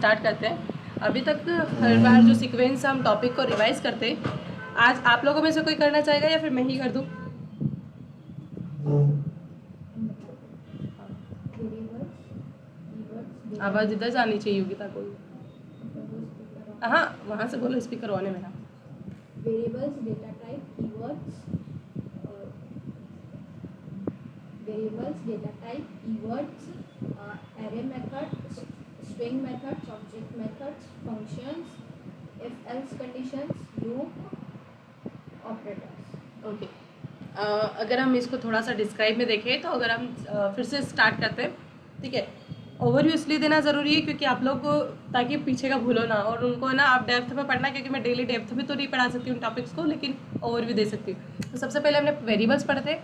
Start करते हैं। अभी तक हर बार जो सीक्वेंस हम टॉपिक को रिवाइज करते, आज आप लोगों में से कोई करना चाहेगा या फिर मैं ही कर दूं? आवाज़ इधर जानी चाहिए योगिता को। हाँ, वहाँ से बोलो, स्पीकर ऑन है मेरा। Variables, data type, keywords, array methods, string methods, object methods, functions, if else conditions, loop, operators. Okay, अगर हम इसको थोड़ा सा डिस्क्राइब में देखें तो अगर हम फिर से स्टार्ट करते हैं, ठीक है। ओवरव्यू इसलिए देना ज़रूरी है क्योंकि आप लोग को, ताकि पीछे का भूलो ना, और उनको ना आप डेप्थ में पढ़ना, क्योंकि मैं डेली डेप्थ में तो नहीं पढ़ा सकती उन टॉपिक्स को, लेकिन ओवरव्यू दे सकती हूँ। तो सबसे पहले हमने वेरिएबल्स पढ़े थे।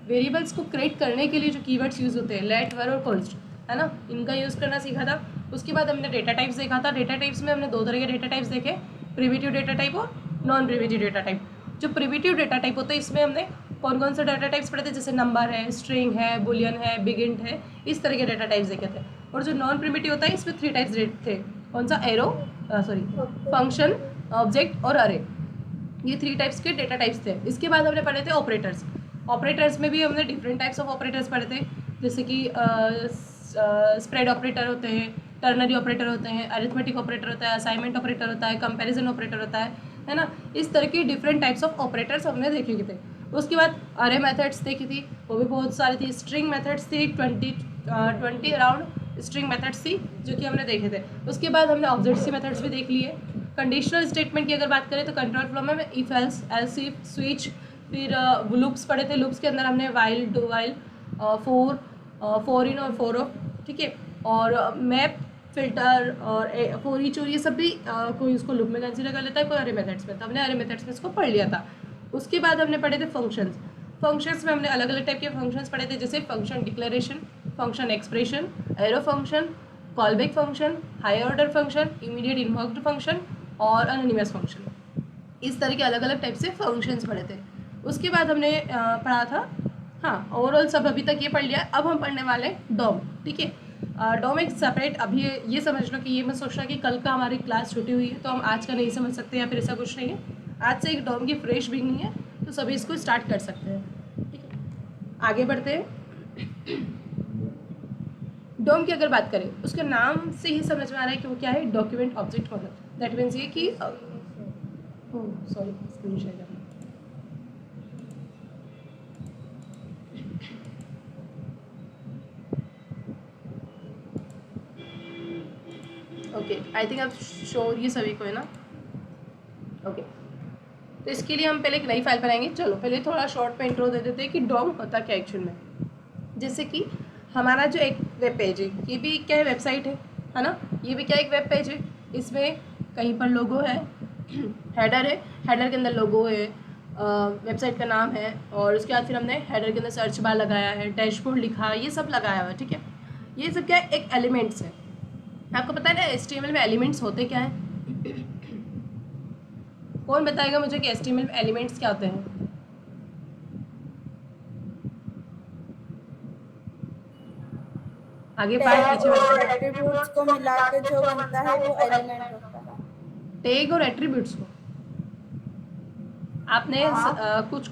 वेरिएबल्स को क्रिएट करने के लिए जो कीवर्ड्स यूज़ होते हैं, लेट, वर और कॉन्स्ट, है ना, इनका यूज़ करना सीखा था। उसके बाद हमने डेटा टाइप्स देखा था। डेटा टाइप्स में हमने दो तरह के डेटा टाइप्स देखे, प्रिमिटिव डेटा टाइप और नॉन प्रिमिटिव डेटा टाइप। जो प्रिमिटिव डेटा टाइप होते हैं, इसमें हमने कौन कौन से डाटा टाइप्स पढ़े थे, जैसे नंबर है, स्ट्रिंग है, बुलियन है, बिग इंट है, इस तरह के डाटा टाइप्स देखे थे। और जो नॉन प्रिमिटिव होता है, इसमें 3 टाइप्स थे। कौन सा? एरो, फंक्शन, ऑब्जेक्ट और अरे। ये 3 टाइप्स के डेटा टाइप्स थे। इसके बाद हमने पढ़े थे ऑपरेटर्स। ऑपरेटर्स में भी हमने डिफरेंट टाइप्स ऑफ ऑपरेटर्स पढ़े थे, जैसे कि स्प्रेड ऑपरेटर होते हैं, टर्नरी ऑपरेटर होते हैं, अरिथमेटिक ऑपरेटर होता है, असाइनमेंट ऑपरेटर होता है, कंपैरिजन ऑपरेटर होता है ना। इस तरह की डिफरेंट टाइप्स ऑफ ऑपरेटर्स हमने देखे थे। उसके बाद अरे मेथड्स देखी थी, वो भी बहुत सारी थी। स्ट्रिंग मेथड्स थी 20 अराउंड स्ट्रिंग मेथड्स थी, जो कि हमने देखे थे। उसके बाद हमने ऑब्जेक्टिव मेथड्स भी देख लिए। कंडीशनल स्टेटमेंट की अगर बात करें तो कंट्रोल फ्लो में if else, else if, switch, फिर लूप्स पढ़े थे। लूप्स के अंदर हमने वाइल, डू वाइल, फोर इन और फोर ऑफ, ठीक है, और मैप, फिल्टर और फोर ईच, और ये सब भी कोई उसको लूप में कंसीडर कर लेता है, कोई अरे मेथड्स में। तो हमने अरे मेथड्स में इसको पढ़ लिया था। उसके बाद हमने पढ़े थे फंक्शंस। फंक्शंस में हमने अलग अलग टाइप के फंक्शंस पढ़े थे, जैसे function declaration, function expression, arrow function, callback function, high order function, immediate invoked function और एनोनिमस फंक्शन। इस तरह के अलग अलग टाइप से फंक्शंस पढ़े थे। उसके बाद हमने पढ़ा था, हाँ, ओवरऑल सब अभी तक ये पढ़ लिया। अब हम पढ़ने वाले डॉम, ठीक है। डॉम एक सेपरेट, अभी ये समझ लो कि ये मत सोचना कि कल का हमारी क्लास छुट्टी हुई है तो हम आज का नहीं समझ सकते, या फिर ऐसा कुछ नहीं है। आज से एक डॉम की फ्रेश बिगनिंग है, तो सभी इसको स्टार्ट कर सकते हैं, ठीक है। आगे बढ़ते हैं। डॉम की अगर बात करें, उसके नाम से ही समझ में आ रहा है कि वो क्या है, document object model. That means ये कि सॉरी, स्क्रीन शेयर करना। ओके, आई थिंक आप श्योर ये सभी को है ना। ओके, तो इसके लिए हम पहले एक नई फाइल बनाएंगे। चलो पहले थोड़ा शॉर्ट में इंट्रो दे देते हैं कि डॉम होता क्या एक्चुअल में। जैसे कि हमारा जो एक वेब पेज है, ये भी क्या है, वेबसाइट है ना। ये भी क्या एक वेब पेज है। इसमें कहीं पर लोगो है, हेडर है, हेडर के अंदर लोगो है, वेबसाइट का नाम है, और उसके बाद फिर हमने हेडर के अंदर सर्च बार लगाया है, डैशबोर्ड लिखा, ये सब लगाया हुआ है, ठीक है। ये सब क्या है, एक एलिमेंट्स है। आपको पता है ना HTML में एलिमेंट्स होते क्या हैं? कौन बताएगा मुझे कि HTML में एलिमेंट्स क्या होते हैं? आगे पार्ट पीछे एट्रीब्यूट्स को मिला के जो बनता है वो एलिमेंट होता है। टैग और एट्रीब्यूट्स को आपने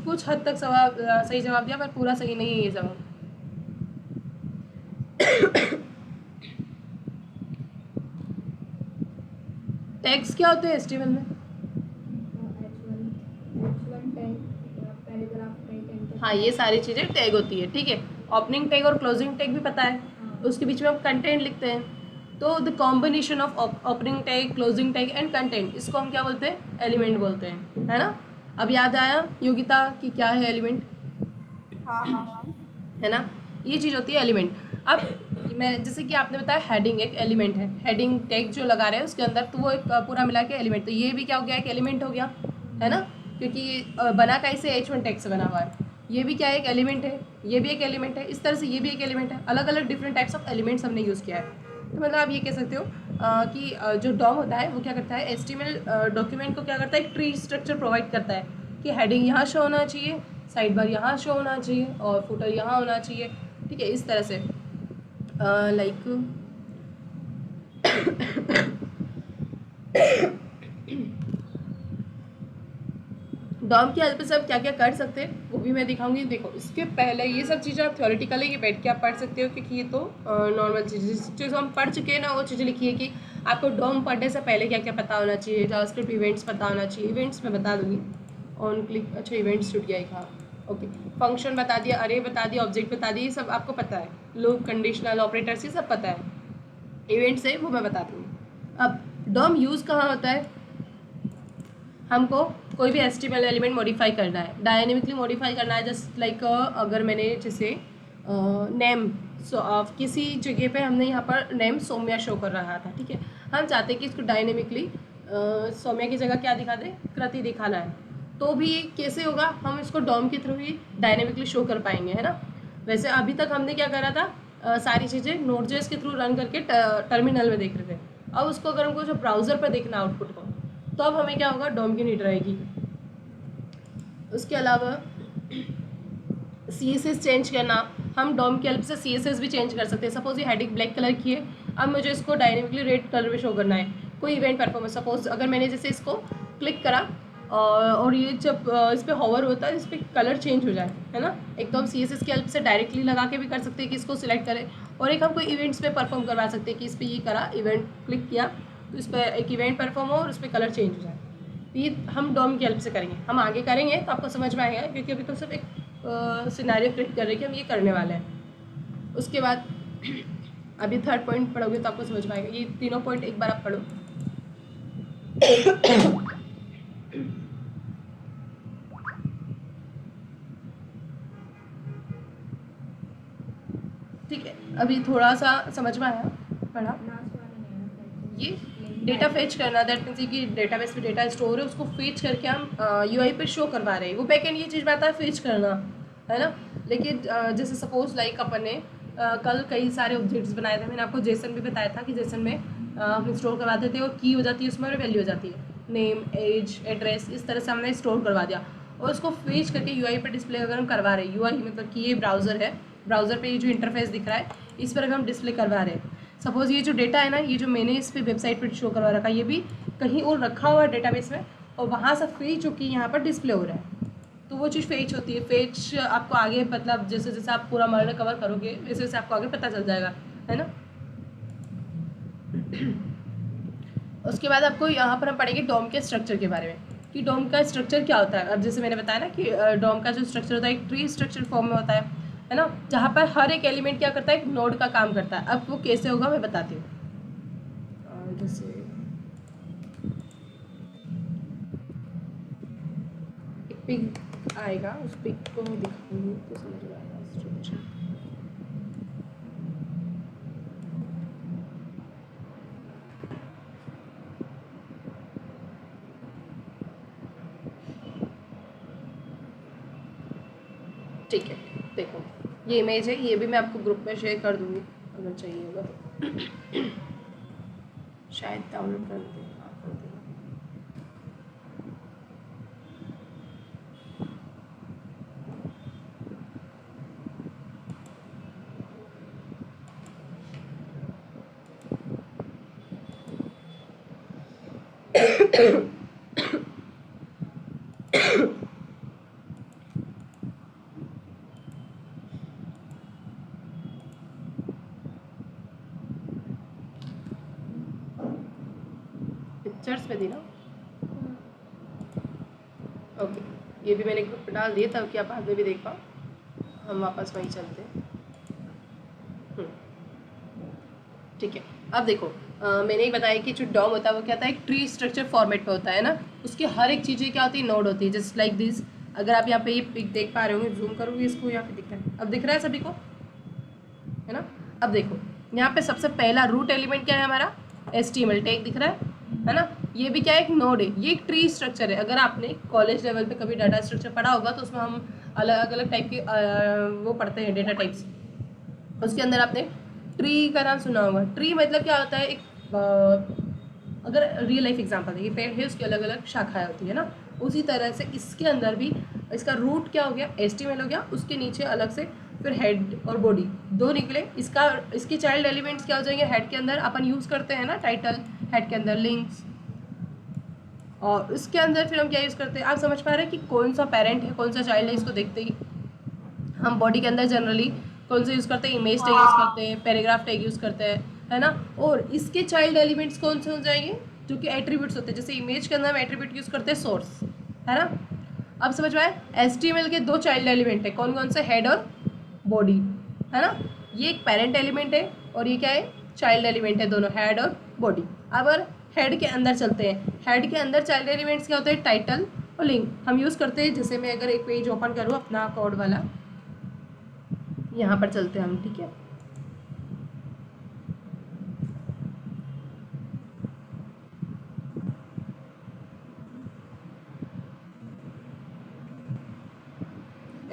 कुछ हद तक सही जवाब दिया, पर पूरा सही नहीं है ये जवाब। टैग्स क्या होते हैं HTML में? हाँ, ये सारी चीज़ें टैग होती है, ठीक है। ओपनिंग टैग और क्लोजिंग टैग भी पता है, उसके बीच में हम कंटेंट लिखते हैं। तो the combination of opening tag, closing tag and content, इसको हम क्या बोलते हैं, एलिमेंट बोलते हैं, है ना। अब याद आया योगिता कि क्या है एलिमेंट? हाँ, है ना, ये चीज़ होती है एलिमेंट। अब मैं, जैसे कि आपने बताया हेडिंग एक एलिमेंट है, हेडिंग टैग जो लगा रहे हैं उसके अंदर, तो वो एक पूरा मिला के एलिमेंट। तो ये भी क्या हो गया, एक एलिमेंट हो गया, है ना, क्योंकि बना कैसे H1 टैग से बना हुआ है। ये भी क्या है, एक एलिमेंट है, ये भी एक एलिमेंट है, इस तरह से ये भी एक एलिमेंट है। अलग अलग डिफरेंट टाइप्स ऑफ एलिमेंट्स हमने यूज़ किया है। तो मतलब आप ये कह सकते हो कि जो डॉम होता है वो क्या करता है, HTML डॉक्यूमेंट को क्या करता है, एक ट्री स्ट्रक्चर प्रोवाइड करता है कि हेडिंग यहाँ शो होना चाहिए, साइड बार यहाँ शो होना चाहिए, और फुटर यहाँ होना चाहिए, ठीक है। इस तरह से लाइक डॉम की हेल्प से हम क्या क्या कर सकते हैं वो भी मैं दिखाऊंगी। देखो इसके पहले ये सब चीज़ें आप थ्योरेटिकली ये बैठ के आप पढ़ सकते हो, क्योंकि ये तो नॉर्मल चीज़ें जिस चीज़ हम पढ़ चुके हैं ना वो चीज़ें लिखी है कि आपको डॉम पढ़ने से पहले क्या क्या पता होना चाहिए, जावास्क्रिप्ट इवेंट्स पता होना चाहिए। इवेंट्स मैं बता दूंगी ऑन क्लिक, अच्छा इवेंट्स छूट गया एक, हाँ ओके। फंक्शन बता दिया, अरे बता दिया, ऑब्जेक्ट बता दिए, ये सब आपको पता है। लूप, कंडीशनल ऑपरेटर्स, ये सब पता है। इवेंट्स है वो मैं बता दूँगी। अब डॉम यूज़ कहाँ होता है, हमको कोई भी HTML एलिमेंट मॉडिफाई करना है, डायनेमिकली मॉडिफाई करना है। जस्ट लाइक अगर मैंने जैसे नेम किसी जगह पे हमने यहाँ पर नेम सौम्या शो कर रहा था, ठीक है, हम चाहते हैं कि इसको डायनेमिकली सौम्या की जगह क्या दिखा दे, कृति दिखाना है, तो भी ये कैसे होगा, हम इसको डॉम के थ्रू ही डायनेमिकली शो कर पाएंगे, है ना। वैसे अभी तक हमने क्या करा था, सारी चीज़ें नोड.js के थ्रू रन करके टर्मिनल में देख रहे थे। अब उसको अगर हमको जो ब्राउज़र पर देखना आउटपुट को, तो अब हमें क्या होगा, डॉम की नीड रहेगी। उसके अलावा CSS चेंज करना, हम डॉम की हेल्प से CSS भी चेंज कर सकते हैं। सपोज ये हेडिंग ब्लैक कलर की है, अब मुझे इसको डायनेमिकली रेड कलर में शो करना है। कोई इवेंट परफॉर्मेंस, सपोज अगर मैंने जैसे इसको क्लिक करा और ये जब इस पर हॉवर होता है, इस पर कलर चेंज हो जाए, है ना। एक तो हम CSS की हेल्प से डायरेक्टली लगा के भी कर सकते हैं कि इसको सिलेक्ट करें, और एक हम कोई इवेंट्स पे परफॉर्म करवा सकते हैं कि इस पर ये करा, इवेंट क्लिक किया तो इस पर एक इवेंट परफॉर्म हो और उस पर कलर चेंज हो जाए। ये हम डॉम की हेल्प से करेंगे। हम आगे करेंगे तो आपको समझ में आएगा, क्योंकि अभी तो सिर्फ एक सिनेरियो क्रिएट कर रहे हैं कि हम ये करने वाले हैं। उसके बाद अभी थर्ड पॉइंट पढ़ोगे तो आपको समझ में आएगा। ये तीनों पॉइंट एक बार आप पढ़ो। ठीक है, अभी थोड़ा सा समझ में आया, पढ़ा। ये डेटा फेच करना, दैट मीन्स कि डेटाबेस पे डेटा स्टोर है, उसको फेच करके हम UI पे शो करवा रहे हैं। वो बैकएंड ये चीज़ में आता है फेच करना, है ना। लेकिन जैसे सपोज लाइक अपन ने कल कई सारे ऑब्जेक्ट्स बनाए थे, मैंने आपको जेसन भी बताया था कि जेसन में हम स्टोर करवाते थे और की हो जाती है उसमें और वैल्यू हो जाती है, नेम, एज, एड्रेस, इस तरह से हमने स्टोर करवा दिया और उसको फेच करके UI पे डिस्प्ले अगर हम करवा रहे हैं, UI मतलब कि ये ब्राउज़र है, ब्राउज़र पे ये जो इंटरफेस दिख रहा है इस पर अगर हम डिस्प्ले करवा रहे हैं। सपोज ये जो डेटा है ना, ये जो मैंने इस पे वेबसाइट पर शो करवा रखा है, ये भी कहीं और रखा हुआ है डेटाबेस में और वहाँ से फेच होकर यहाँ पर डिस्प्ले हो रहा है, तो वो चीज़ फेच होती है। फेच आपको आगे मतलब जैसे जैसे आप पूरा मॉडल कवर करोगे वैसे वैसे आपको आगे पता चल जाएगा, है ना। उसके बाद आपको यहाँ पर हम पढ़ेंगे डॉम के स्ट्रक्चर के बारे में कि डॉम का स्ट्रक्चर क्या होता है। अब जैसे मैंने बताया ना कि डॉम का जो स्ट्रक्चर होता है एक ट्री स्ट्रक्चर फॉर्म में होता है ना, जहाँ पर हर एक एलिमेंट क्या करता है, एक नोड का काम करता है। अब वो कैसे होगा मैं बताती हूँ। जैसे एक पिक आएगा, उस पिक को मैं दिखाऊंगी तो समझ में आएगा स्ट्रक्चर। ठीक है, देखो ये इमेज है, ये भी मैं आपको ग्रुप में शेयर कर दूंगी अगर चाहिए होगा तो। शायद डाउनलोड कर दें। पिक्चर्स में दी ना, ओके। ये भी मैंने ग्रुप पे डाल दिया ताकि आप बाद में भी देख पाओ। हम वापस वहीं चलते हैं। ठीक है, अब देखो मैंने ही बताया कि जो डॉम होता है वो क्या होता है, एक ट्री स्ट्रक्चर फॉर्मेट पे होता है ना। उसकी हर एक चीज़ें क्या होती है, नोड होती है, जस्ट लाइक दिस। अगर आप यहाँ पे ये पिक देख पा रहे होंगे, जूम करूँगी इसको, यहाँ पे दिख रहा है, अब दिख रहा है सभी को, है ना। अब देखो यहाँ पे सबसे पहला रूट एलिमेंट क्या है हमारा, HTML टैग दिख रहा है ना। ये भी क्या है, एक नोड है, ये एक ट्री स्ट्रक्चर है। अगर आपने कॉलेज लेवल पे कभी डाटा स्ट्रक्चर पढ़ा होगा तो उसमें हम अलग अलग टाइप के वो पढ़ते हैं डेटा टाइप्स। उसके अंदर आपने ट्री का नाम सुना होगा। ट्री मतलब क्या होता है, एक अगर रियल लाइफ एग्जांपल देखिए, पेड़ है उसकी अलग अलग शाखाएं होती है ना, उसी तरह से इसके अंदर भी इसका रूट क्या हो गया, HTML हो गया, उसके नीचे अलग से फिर हेड और बॉडी दो निकले। इसके चाइल्ड एलिमेंट्स क्या हो जाएंगे, हेड के अंदर अपन यूज़ करते हैं ना टाइटल, हेड के अंदर लिंक्स, और उसके अंदर फिर हम क्या यूज़ करते हैं, आप समझ पा रहे हैं कि कौन सा पेरेंट है कौन सा चाइल्ड है, इसको देखते ही हम बॉडी के अंदर जनरली कौन सा यूज़ करते हैं, इमेज टैग यूज़ करते हैं, पैराग्राफ टैग यूज़ करते हैं, है ना। और इसके चाइल्ड एलिमेंट्स कौन से हो जाएंगे, जो कि एट्रीब्यूट्स होते हैं। जैसे इमेज के अंदर हम एट्रीब्यूट यूज़ करते हैं सोर्स, है ना। अब समझ में आए, HTML के 2 चाइल्ड एलिमेंट है, कौन कौन से, हेड और बॉडी, है ना। ये एक पेरेंट एलिमेंट है और ये क्या है, चाइल्ड एलिमेंट है, दोनों हेड और बॉडी। अब अगर हेड के अंदर चलते हैं, हेड के अंदर चाइल्ड एलिमेंट्स क्या होते हैं, टाइटल और लिंक हम यूज़ करते हैं। जैसे मैं अगर एक पेज ओपन करूँ अपना कोड वाला, यहाँ पर चलते हैं हम, ठीक है।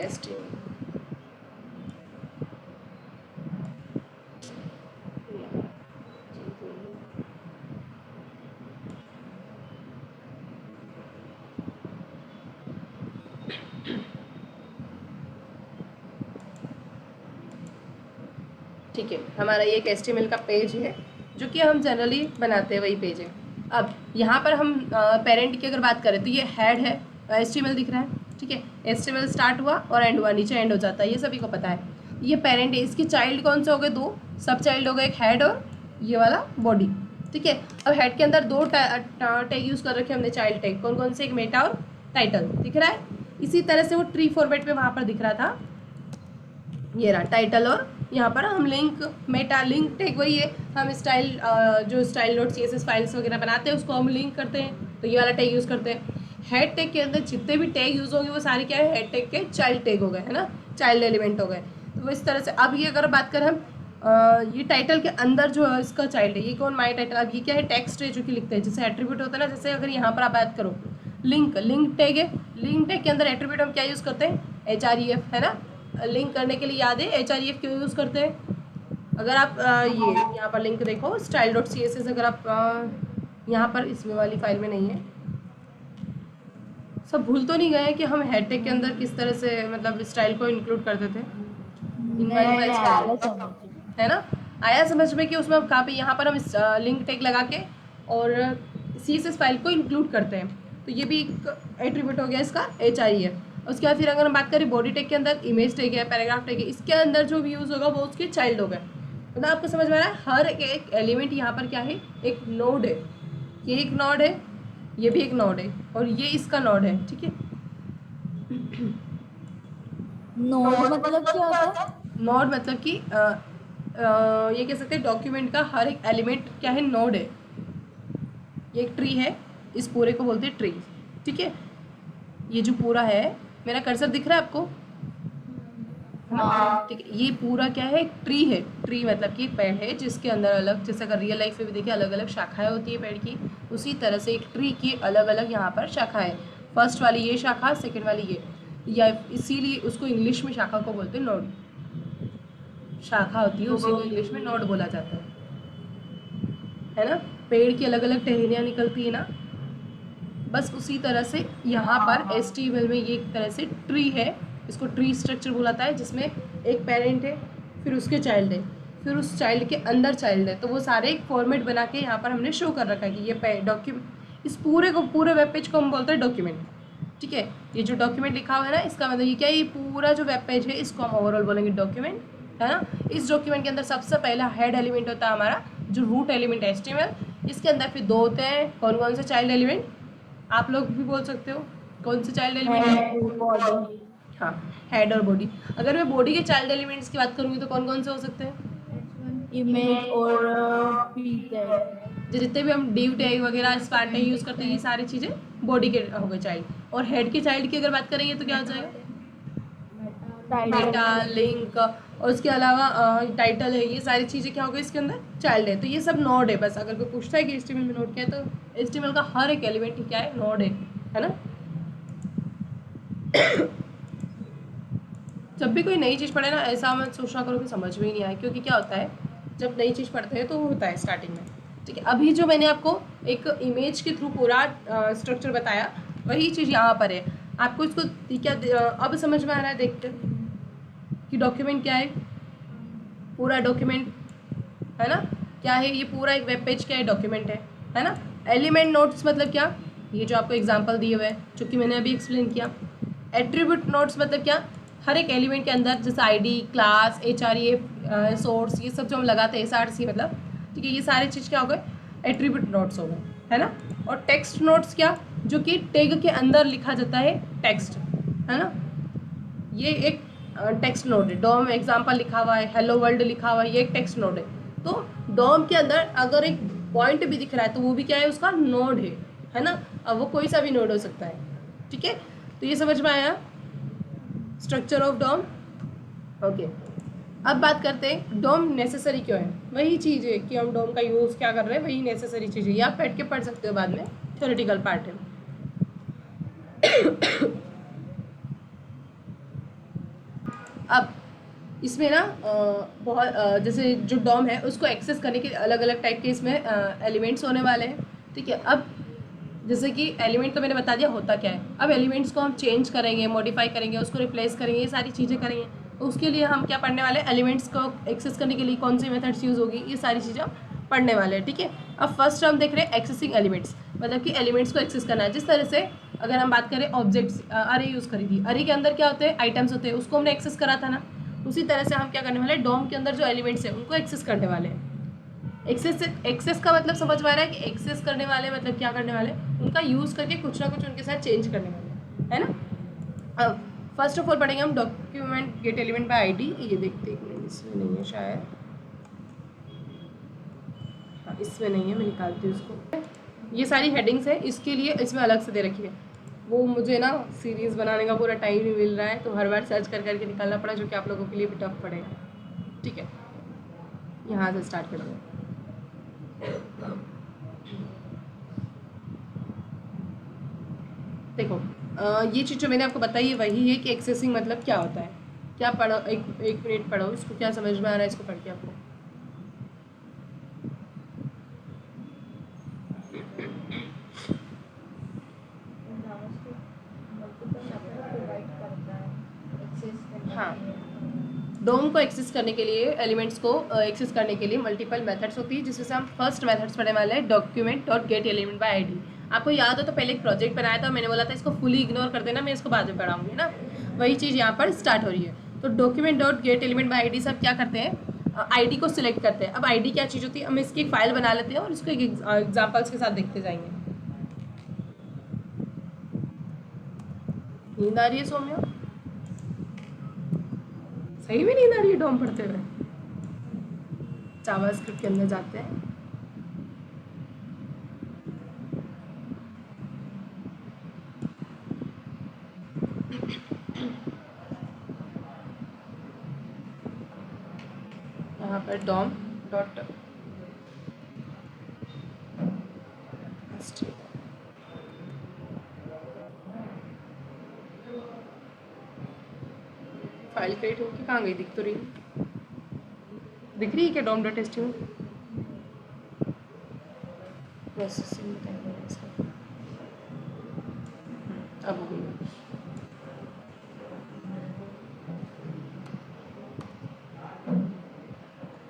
HTML ठीक है, हमारा ये एक HTML का पेज है जो कि हम जनरली बनाते हैं, वही पेज है। अब यहाँ पर हम पेरेंट की अगर बात करें तो ये हेड है, HTML दिख रहा है, ठीक है। HTML स्टार्ट हुआ और एंड हुआ, नीचे एंड हो जाता है, ये सभी को पता है। ये पेरेंट है, इसके चाइल्ड कौन से हो गए, 2 सब चाइल्ड हो गए, एक हेड और ये वाला बॉडी, ठीक है। अब हेड के अंदर 2 टैग यूज़ कर रखे हमने, चाइल्ड टैग, कौन कौन से, एक मेटा और टाइटल दिख रहा है। इसी तरह से वो ट्री फॉर्मेट पे वहाँ पर दिख रहा था, ये रहा टाइटल, और यहाँ पर हम लिंक, मेटा, लिंक टैग वही है, हम स्टाइल जो स्टाइल डॉट CSS फाइल्स वगैरह बनाते हैं उसको हम लिंक करते हैं, तो ये वाला टैग यूज़ करते हैं। हेड टैग के अंदर जितने भी टैग यूज़ होंगे वो सारे क्या है, हेड टैग के चाइल्ड टैग हो गए, है ना, चाइल्ड एलिमेंट हो गए। तो वो इस तरह से, अब ये अगर बात करें हम ये टाइटल के अंदर जो है इसका चाइल्ड है, ये कौन, माई टाइटल। अब ये क्या है, टेक्स्ट है जो कि लिखते हैं, जैसे एट्रीब्यूट होता है ना, जैसे अगर यहाँ पर आप बात करो लिंक, लिंक टैग है, लिंक टैग के अंदर एट्रीब्यूट हम क्या यूज़ करते हैं, href, है ना। लिंक करने के लिए याद है href क्यों यूज़ करते हैं। अगर आप ये यहाँ पर लिंक देखो style.css, अगर आप यहाँ पर इसमें वाली फाइल में नहीं है, सब भूल तो नहीं गए कि हम हेड टैग के अंदर किस तरह से मतलब स्टाइल को इंक्लूड करते थे, है ना। आया समझ में कि उसमें हम कहाँ पे, यहाँ पर हम लिंक टैग लगा के और CSS फाइल को इंक्लूड करते हैं, तो ये भी एक एट्रीब्यूट हो गया इसका href। उसके बाद फिर अगर हम बात करें बॉडी टैग के अंदर, इमेज टैग है, पैराग्राफ टैग है, इसके अंदर जो भी यूज़ होगा वो उसके चाइल्ड हो गए। मतलब आपको समझ में आ रहा है, हर एक एलिमेंट यहाँ पर क्या है, एक नोड है, ये एक नोड है, ये भी एक नोड है, और ये इसका नोड है, ठीक है। नोड मतलब क्या होता है? नोड मतलब कि ये कह सकते हैं डॉक्यूमेंट का हर एक एलिमेंट क्या है, नोड है। ये एक ट्री है, इस पूरे को बोलते हैं ट्री, ठीक है। ये जो पूरा है, मेरा कर्सर दिख रहा है आपको, हाँ। ठीक है। ये पूरा क्या है, एक ट्री है। ट्री मतलब कि एक पेड़ है जिसके अंदर अलग, जैसे अगर रियल लाइफ में भी देखिए अलग अलग शाखाएं होती है पेड़ की, उसी तरह से एक ट्री की अलग अलग यहाँ पर शाखाएं। फर्स्ट वाली ये शाखा, सेकंड वाली ये, या इसीलिए उसको इंग्लिश में शाखा को बोलते हैं नोड। शाखा होती है उसी को इंग्लिश में नोड बोला जाता है ना। पेड़ की अलग अलग टहनियाँ निकलती है ना, बस उसी तरह से यहाँ पर HTML में ये एक तरह से ट्री है, इसको ट्री स्ट्रक्चर बुलाता है, जिसमें एक पेरेंट है, फिर उसके चाइल्ड है, फिर उस चाइल्ड के अंदर चाइल्ड है। तो वो सारे एक फॉर्मेट बना के यहाँ पर हमने शो कर रखा है कि ये डॉक्यूमेंट, इस पूरे वेब पेज को हम बोलते हैं डॉक्यूमेंट, ठीक है। ये जो डॉक्यूमेंट लिखा हुआ है ना, इसका मतलब ये क्या है, ये पूरा जो वेब पेज है इसको हम ओवरऑल बोलेंगे डॉक्यूमेंट, है ना। इस डॉक्यूमेंट के अंदर सबसे पहला हेड एलिमेंट होता है हमारा जो रूट एलिमेंट है HTML। इसके अंदर फिर 2 होते हैं, कौन कौन से चाइल्ड एलिमेंट, आप लोग भी बोल सकते हो कौन से चाइल्ड एलिमेंट है, हाँ, हेड और बॉडी। अगर मैं बॉडी के चाइल्ड एलिमेंट्स की बात करूँगी तो कौन कौन से हो सकते हैं, इमेज और टैग, जितने भी हम डिव टैग वगैरह स्पार्ट टैग यूज़ करते हैं, ये सारी चीज़ें बॉडी के हो गए चाइल्ड। और हेड के चाइल्ड की अगर बात करेंगे तो क्या हो जाएगा, मेटा, लिंक, और उसके अलावा टाइटल है, ये सारी चीज़ें क्या हो गई इसके अंदर चाइल्ड है। तो ये सब नोड है। बस अगर कोई पूछता है कि HTML में नोड क्या है, तो HTML का हर एक एलिमेंट क्या है, नोड है ना। जब भी कोई नई चीज़ पढ़े ना, ऐसा मत सोचना करो कि समझ में ही नहीं आए, क्योंकि क्या होता है जब नई चीज़ पढ़ते हैं तो होता है स्टार्टिंग में, ठीक है। अभी जो मैंने आपको एक इमेज के थ्रू पूरा स्ट्रक्चर बताया, वही चीज़ यहाँ पर है। आपको इसको क्या अब समझ में आ रहा है देख कर कि डॉक्यूमेंट क्या है, पूरा डॉक्यूमेंट, है ना, क्या है, ये पूरा एक वेब पेज क्या है, डॉक्यूमेंट है ना। एलिमेंट नोट्स मतलब क्या, ये जो आपको एग्जांपल दिए हुए हैं जो कि मैंने अभी एक्सप्लेन किया। एट्रीब्यूट नोड्स मतलब क्या, हर एक एलिमेंट के अंदर जैसे आईडी, क्लास, HREF, सोर्स, ये सब जो हम लगाते हैं SRC मतलब, ठीक है, ये सारी चीज़ क्या हो गए, एट्रीब्यूट नोड्स हो गए, है ना। और टेक्स्ट नोड्स क्या, जो कि टैग के अंदर लिखा जाता है टेक्स्ट, है ना। ये एक टेक्स्ट नोड है। डॉम एग्जाम्पल लिखा हुआ है, हेलो वर्ल्ड लिखा हुआ है, ये एक टेक्स्ट नोड है। तो डॉम के अंदर अगर एक पॉइंट भी दिख रहा है तो वो भी क्या है, उसका नोड है ना। अब वो कोई सा भी नोड हो सकता है, ठीक है। तो ये समझ में आया स्ट्रक्चर ऑफ डॉम। ओके, अब बात करते हैं डॉम नेसेसरी क्यों है। वही चीज़ है कि हम डॉम का यूज़ क्या कर रहे हैं, वही नेसेसरी चीज़ है। ये आप बैठ के पढ़ सकते हो, बाद में थ्योरेटिकल पार्ट है। अब इसमें ना बहुत जैसे जो डॉम है उसको एक्सेस करने के अलग अलग टाइप के इसमें एलिमेंट्स होने वाले हैं, ठीक है। अब जैसे कि एलिमेंट तो मैंने बता दिया होता क्या है। अब एलिमेंट्स को हम चेंज करेंगे, मॉडिफाई करेंगे, उसको रिप्लेस करेंगे, ये सारी चीज़ें करेंगे। तो उसके लिए हम क्या पढ़ने वाले हैं, एलिमेंट्स को एक्सेस करने के लिए कौन सी मेथड्स यूज़ होगी, ये सारी चीज़ें हम पढ़ने वाले हैं, ठीक है। अब फर्स्ट हम देख रहे हैं एक्सेसिंग एलिमेंट्स, मतलब कि एलिमेंट्स को एक्सेस करना है। जिस तरह से अगर हम बात करें ऑब्जेक्ट्स, अरे यूज़ करी थी, अरे के अंदर क्या होते हैं, आइटम्स होते हैं, उसको हमने एक्सेस करा था ना। उसी तरह से हम क्या करने वाले हैं, डॉम के अंदर जो एलिमेंट्स हैं उनको एक्सेस करने वाले हैं। एक्सेस का मतलब समझ में आ रहा है कि एक्सेस करने वाले मतलब क्या करने वाले, उनका यूज़ करके कुछ ना कुछ उनके साथ चेंज करने वाले, है ना। अब फर्स्ट ऑफ ऑल पढ़ेंगे हम document gate element by ID. ये देखते हैं, इसमें नहीं है शायद, हाँ इसमें नहीं है, मैं निकालती हूँ उसको। ये सारी हेडिंग्स है, इसके लिए इसमें अलग से दे रखी है। वो मुझे ना सीरीज़ बनाने का पूरा टाइम नहीं मिल रहा है, तो हर बार सर्च कर करके निकालना पड़ा, जो कि आप लोगों के लिए भी टफ पड़ेगा, ठीक है। यहाँ से स्टार्ट करेंगे। देखो ये चीज़ जो मैंने आपको बताई है वही है कि एक्सेसिंग मतलब क्या होता है। क्या पढ़ो, एक मिनट पढ़ो, इसको क्या समझ में आ रहा है, इसको पढ़ के आपको। हाँ, डोम को एक्सेस करने के लिए, एलिमेंट्स को एक्सेस करने के लिए मल्टीपल मेथड्स होती है, जिसमें से हम फर्स्ट मेथड्स पढ़ने वाले हैं document dot gate element by ID. आपको याद हो तो पहले एक प्रोजेक्ट बनाया था, मैंने बोला था इसको फुली इग्नोर कर देना, मैं इसको बाद में पढ़ाऊंगी ना। वही चीज़ यहाँ पर स्टार्ट हो रही है। तो document dot gate element by ID सब क्या करते हैं, आईडी को सिलेक्ट करते हैं। अब आईडी क्या चीज़ होती है, हम इसकी एक फाइल बना लेते हैं और इसको एक एग्जाम्पल्स के साथ देखते जाएंगे। नींद आ रही है सौम्या? सही में नींद आ रही है डॉम पढ़ते हुए? जावास्क्रिप्ट के अंदर जाते हैं। यहाँ पर डॉम डॉट फाइल क्रिएट होगी, कहाँ गई, दिख तो रही, दिख रही है क्या डॉम डॉट एचटीएमएल? प्रोसेसिंग अब हो गई।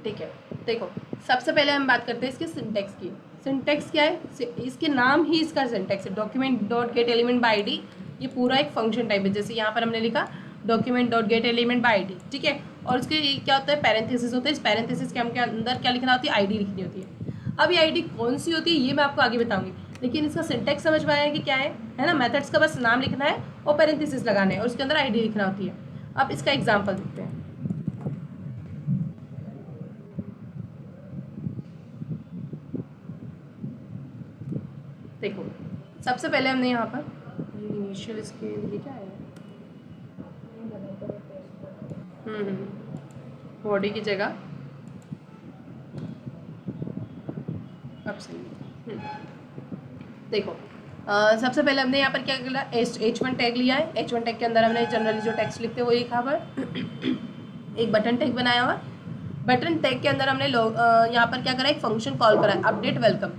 ठीक है, देखो सबसे पहले हम बात करते हैं इसके सिंटेक्स की। सिंटेक्स क्या है, इसके नाम ही इसका सिंटेक्स है। Document dot gate element by ID, ये पूरा एक फंक्शन टाइप है। जैसे यहाँ पर हमने लिखा document dot gate element by ID, ठीक है। और उसके क्या होता है, पैरेंथेसिस होता है। इस पैरेंथेसिस के हमके अंदर क्या लिखना होती है, आईडी लिखनी होती है। अब ये आईडी कौन सी होती है ये मैं आपको आगे बताऊंगी, लेकिन इसका सिंटेक्स समझ में आया कि क्या है ना। मेथड्स का बस नाम लिखना है और पैरेंथेसिस लगाने हैं और उसके अंदर आईडी लिखना होती है। अब इसका एग्जाम्पल देखते हैं। देखो सबसे पहले हमने यहाँ पर इनिशियल इसके लिए क्या है, बॉडी की जगह, अब सही देखो सबसे पहले हमने यहाँ पर क्या किया, H1 टैग लिया है। H1 टैग के अंदर हमने जनरली जो टेक्स्ट लिखते हैं वो लिखा हुआ है। एक बटन टैग बनाया हुआ। बटन टैग के अंदर हमने यहाँ पर क्या करा, एक फंक्शन कॉल करा है, अपडेट वेलकम,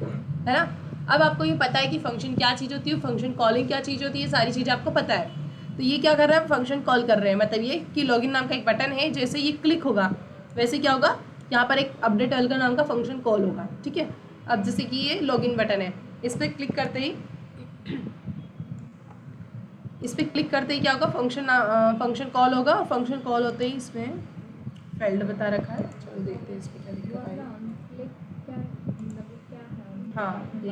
है ना। अब आपको ये पता है कि फंक्शन क्या चीज़ होती है, फंक्शन कॉलिंग क्या चीज़ होती है, सारी चीज़ें आपको पता है। तो ये क्या कर रहा है, फंक्शन कॉल कर रहे हैं, मतलब ये कि लॉगिन नाम का एक बटन है, जैसे ये क्लिक होगा वैसे क्या होगा, यहाँ पर एक अपडेट वेलकम नाम का फंक्शन कॉल होगा, ठीक है। अब जैसे कि ये लॉगिन बटन है, इस पर क्लिक करते ही इस पर क्लिक करते ही क्या होगा, फंक्शन कॉल होगा, और फंक्शन कॉल होते ही इसमें फील्ड बता रखा है, चलो देखते हैं इसमें क्या लिखा है। हाँ ये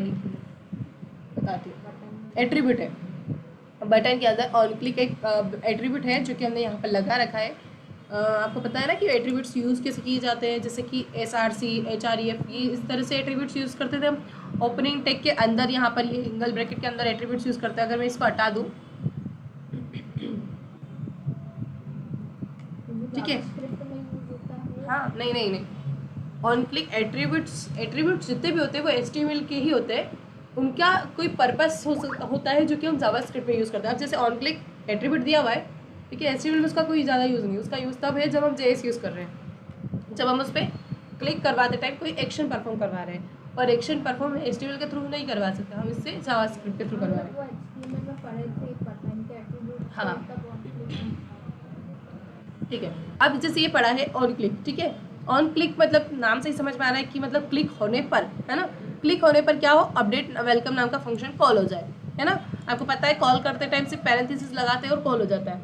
बताती हूँ, एट्रीब्यूट है बटन के अंदर। ऑन क्लिक एक एट्रीब्यूट है जो कि हमने यहाँ पर लगा रखा है। आपको पता है ना कि एट्रीब्यूट्स यूज़ कैसे किए जाते हैं, जैसे कि SRC HREF, ये इस तरह से एट्रीब्यूट्स यूज़ करते थे हम ओपनिंग टैग के अंदर। यहाँ पर ये एंगल ब्रैकेट के अंदर एट्रीब्यूट्स यूज़ करते हैं। अगर मैं इसको हटा दूँ, ठीक है, हाँ नहीं, ऑन क्लिक एट्रीब्यूट्स जितने भी होते हैं वो HTML के ही होते हैं। उनका कोई पर्पस होता है जो कि हम जावास्क्रिप्ट में यूज़ करते हैं। अब जैसे ऑन क्लिक एट्रीब्यूट दिया हुआ है, ठीक है, HTML में उसका कोई ज़्यादा यूज़ नहीं, उसका यूज़ तब है जब हम JS यूज़ कर रहे हैं, जब हम उस पर क्लिक करवाते टाइम कोई एक्शन परफॉर्म करवा रहे हैं। और एक्शन परफॉर्म HTML के थ्रू नहीं करवा सकते, हम इससे जावास्क्रिप्ट के थ्रू करवा रहे हैं। हाँ ठीक है, अब जैसे ये पढ़ा है ऑन क्लिक, ठीक है, ऑन क्लिक मतलब नाम से ही समझ में आ रहा है कि मतलब क्लिक होने पर, है ना, क्लिक होने पर क्या हो, अपडेट वेलकम नाम का फंक्शन कॉल हो जाए, है ना। आपको पता है कॉल करते टाइम से पैरेंथेसिस लगाते हैं और कॉल हो जाता है,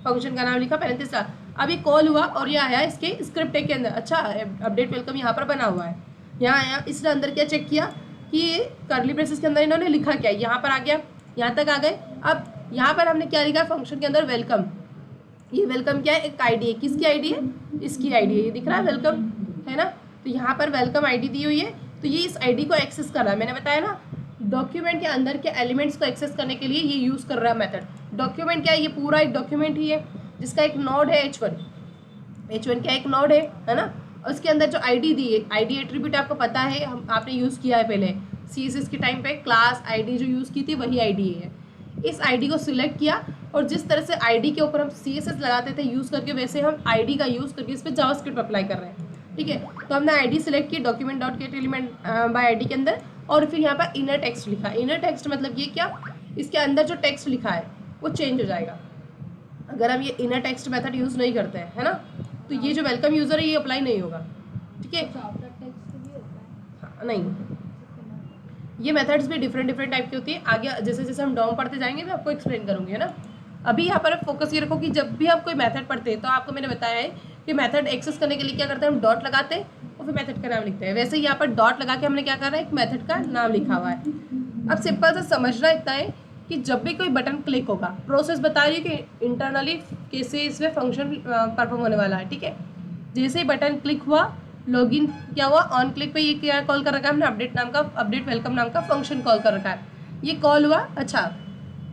फंक्शन का नाम लिखा पैरेंथेसिस लगा। अब ये कॉल हुआ और ये आया इसके स्क्रिप्ट टैग के अंदर। अच्छा, अपडेट वेलकम यहाँ पर बना हुआ है, यहाँ आया, इसने अंदर क्या चेक किया कि कर्ली ब्रेसेस के अंदर इन्होंने लिखा क्या है, यहाँ पर आ गया, यहाँ तक आ गए। अब यहाँ पर हमने क्या लिखा, फंक्शन के अंदर वेलकम। ये वेलकम क्या है, एक आईडी है, किसकी आईडी है, इसकी आईडी है, ये दिख रहा है वेलकम, है ना। तो यहाँ पर वेलकम आईडी दी हुई है, तो ये इस आईडी को एक्सेस कर रहा है। मैंने बताया ना, डॉक्यूमेंट के अंदर के एलिमेंट्स को एक्सेस करने के लिए ये यूज़ कर रहा है मेथड। डॉक्यूमेंट क्या है, ये पूरा एक डॉक्यूमेंट ही है जिसका एक नोड है H1 क्या एक नोड है ना। और उसके अंदर जो आईडी दी है, आईडी एट्रीब्यूट आपको पता है, आपने यूज़ किया है पहले CSS के टाइम पे, क्लास आईडी जो यूज़ की थी वही आईडी है। इस आईडी को सिलेक्ट किया और जिस तरह से आईडी के ऊपर हम CSS लगाते थे यूज़ करके, वैसे हम आईडी का यूज़ करके इस पर जावास्क्रिप्ट अप्लाई कर रहे हैं, ठीक है। तो हमने आईडी सिलेक्ट की document dot gate element by ID के अंदर, और फिर यहाँ पर इनर टेक्स्ट लिखा। इनर टेक्स्ट मतलब ये क्या, इसके अंदर जो टेक्स्ट लिखा है वो चेंज हो जाएगा अगर हम ये इनर टेक्स्ट मेथड यूज़ नहीं करते हैं, है ना। तो ये जो वेलकम यूज़र है ये अप्लाई नहीं होगा, ठीक है। हाँ, नहीं, ये मेथड्स भी डिफरेंट टाइप की होती है। आगे जैसे जैसे हम डॉम पढ़ते जाएंगे मैं आपको एक्सप्लेन करूँगी, है ना। अभी यहाँ पर फोकस ये रखो कि जब भी आप कोई मेथड पढ़ते हैं तो आपको मैंने बताया है कि मेथड एक्सेस करने के लिए क्या करते हैं, हम डॉट लगाते हैं और फिर मेथड का नाम लिखते हैं। वैसे ही यहाँ पर डॉट लगा के हमने क्या कर रहा है, एक मेथड का नाम लिखा हुआ है। अब सिंपल सा समझना इतना है कि जब भी कोई बटन क्लिक होगा, प्रोसेस बता रही है कि इंटरनली कैसे इसमें फंक्शन परफॉर्म होने वाला है, ठीक है। जैसे ही बटन क्लिक हुआ, लॉगिन क्या हुआ, ऑन क्लिक पे ये क्या कॉल कर रखा है हमने, अपडेट वेलकम नाम का फंक्शन कॉल कर रखा है। ये कॉल हुआ, अच्छा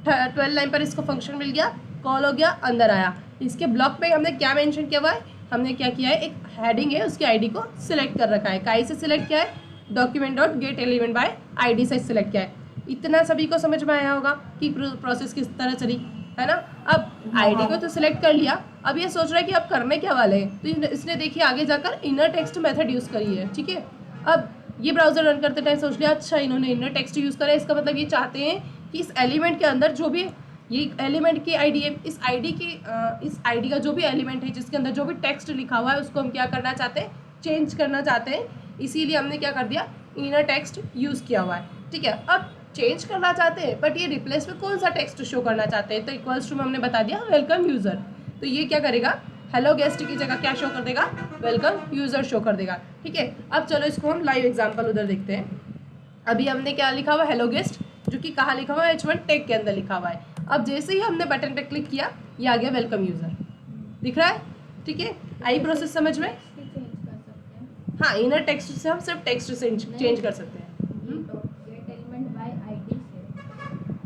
12 लाइन पर इसको फंक्शन मिल गया, कॉल हो गया, अंदर आया। इसके ब्लॉक पे हमने क्या मेंशन किया हुआ है, हमने क्या किया है, एक हेडिंग है, उसकी आईडी को सिलेक्ट कर रखा है। काई से सिलेक्ट किया है, document dot gate element by ID से सिलेक्ट किया है। इतना सभी को समझ में आया होगा कि प्रोसेस किस तरह चली, है ना। अब आईडी को तो सिलेक्ट कर लिया, अब ये सोच रहा है कि अब करने क्या वाले हैं, तो इसने देखिए आगे जाकर इनर टेक्स्ट मेथड यूज़ करी है, ठीक है। अब ये ब्राउजर रन करते टाइम सोच लिया, अच्छा इन्होंने इनर टेक्स्ट यूज़ करा है, इसका मतलब ये चाहते हैं कि इस एलिमेंट के अंदर जो भी ये एलिमेंट की आईडी है, इस आईडी का जो भी एलिमेंट है जिसके अंदर जो भी टेक्स्ट लिखा हुआ है उसको हम क्या करना चाहते हैं, चेंज करना चाहते हैं। इसीलिए हमने क्या कर दिया, इनर टेक्स्ट यूज़ किया हुआ है, ठीक है। अब चेंज करना चाहते हैं बट ये रिप्लेस में कौन सा टेक्स्ट शो करना चाहते हैं, तो इक्वल्स टू में हमने बता दिया वेलकम यूज़र। तो ये क्या करेगा, हेलो गेस्ट की जगह क्या शो कर देगा, वेलकम यूज़र शो कर देगा, ठीक है। अब चलो इसको हम लाइव एग्जांपल उधर देखते हैं। अभी हमने क्या लिखा हुआ, हेलो गेस्ट, जो कि कहाँ लिखा हुआ है, H1 टैग के अंदर लिखा हुआ है। अब जैसे ही हमने बटन पे क्लिक किया, ये आ गया वेलकम यूज़र, दिख रहा है, ठीक है। आई प्रोसेस समझ में, हाँ, इनर टेक्स्ट से हम सिर्फ टेक्स्ट चेंज कर सकते हैं।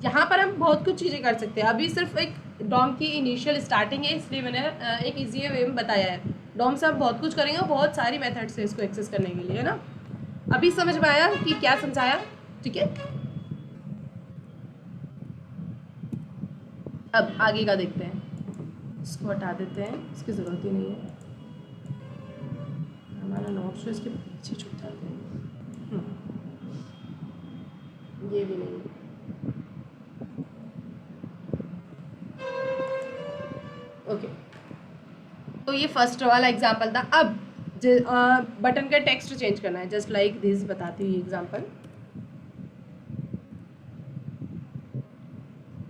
यहाँ पर हम बहुत कुछ चीज़ें कर सकते हैं। अभी सिर्फ एक डॉम की इनिशियल स्टार्टिंग है, इसलिए मैंने एक ईजी वे में बताया है। डॉम से हम बहुत कुछ करेंगे और बहुत सारी मेथड्स है इसको एक्सेस करने के लिए, है ना। अभी समझ में आया कि क्या समझाया, ठीक है। अब आगे का देखते हैं, इसको हटा देते हैं, इसकी ज़रूरत ही नहीं है। हमारा नोट्स जो इसके पीछे छूट जाते हैं, ये भी नहीं है। ओके, तो ये फर्स्ट वाला एग्जाम्पल था। अब बटन का टेक्स्ट चेंज करना है, जस्ट लाइक दिस, बताती हूँ एग्जाम्पल।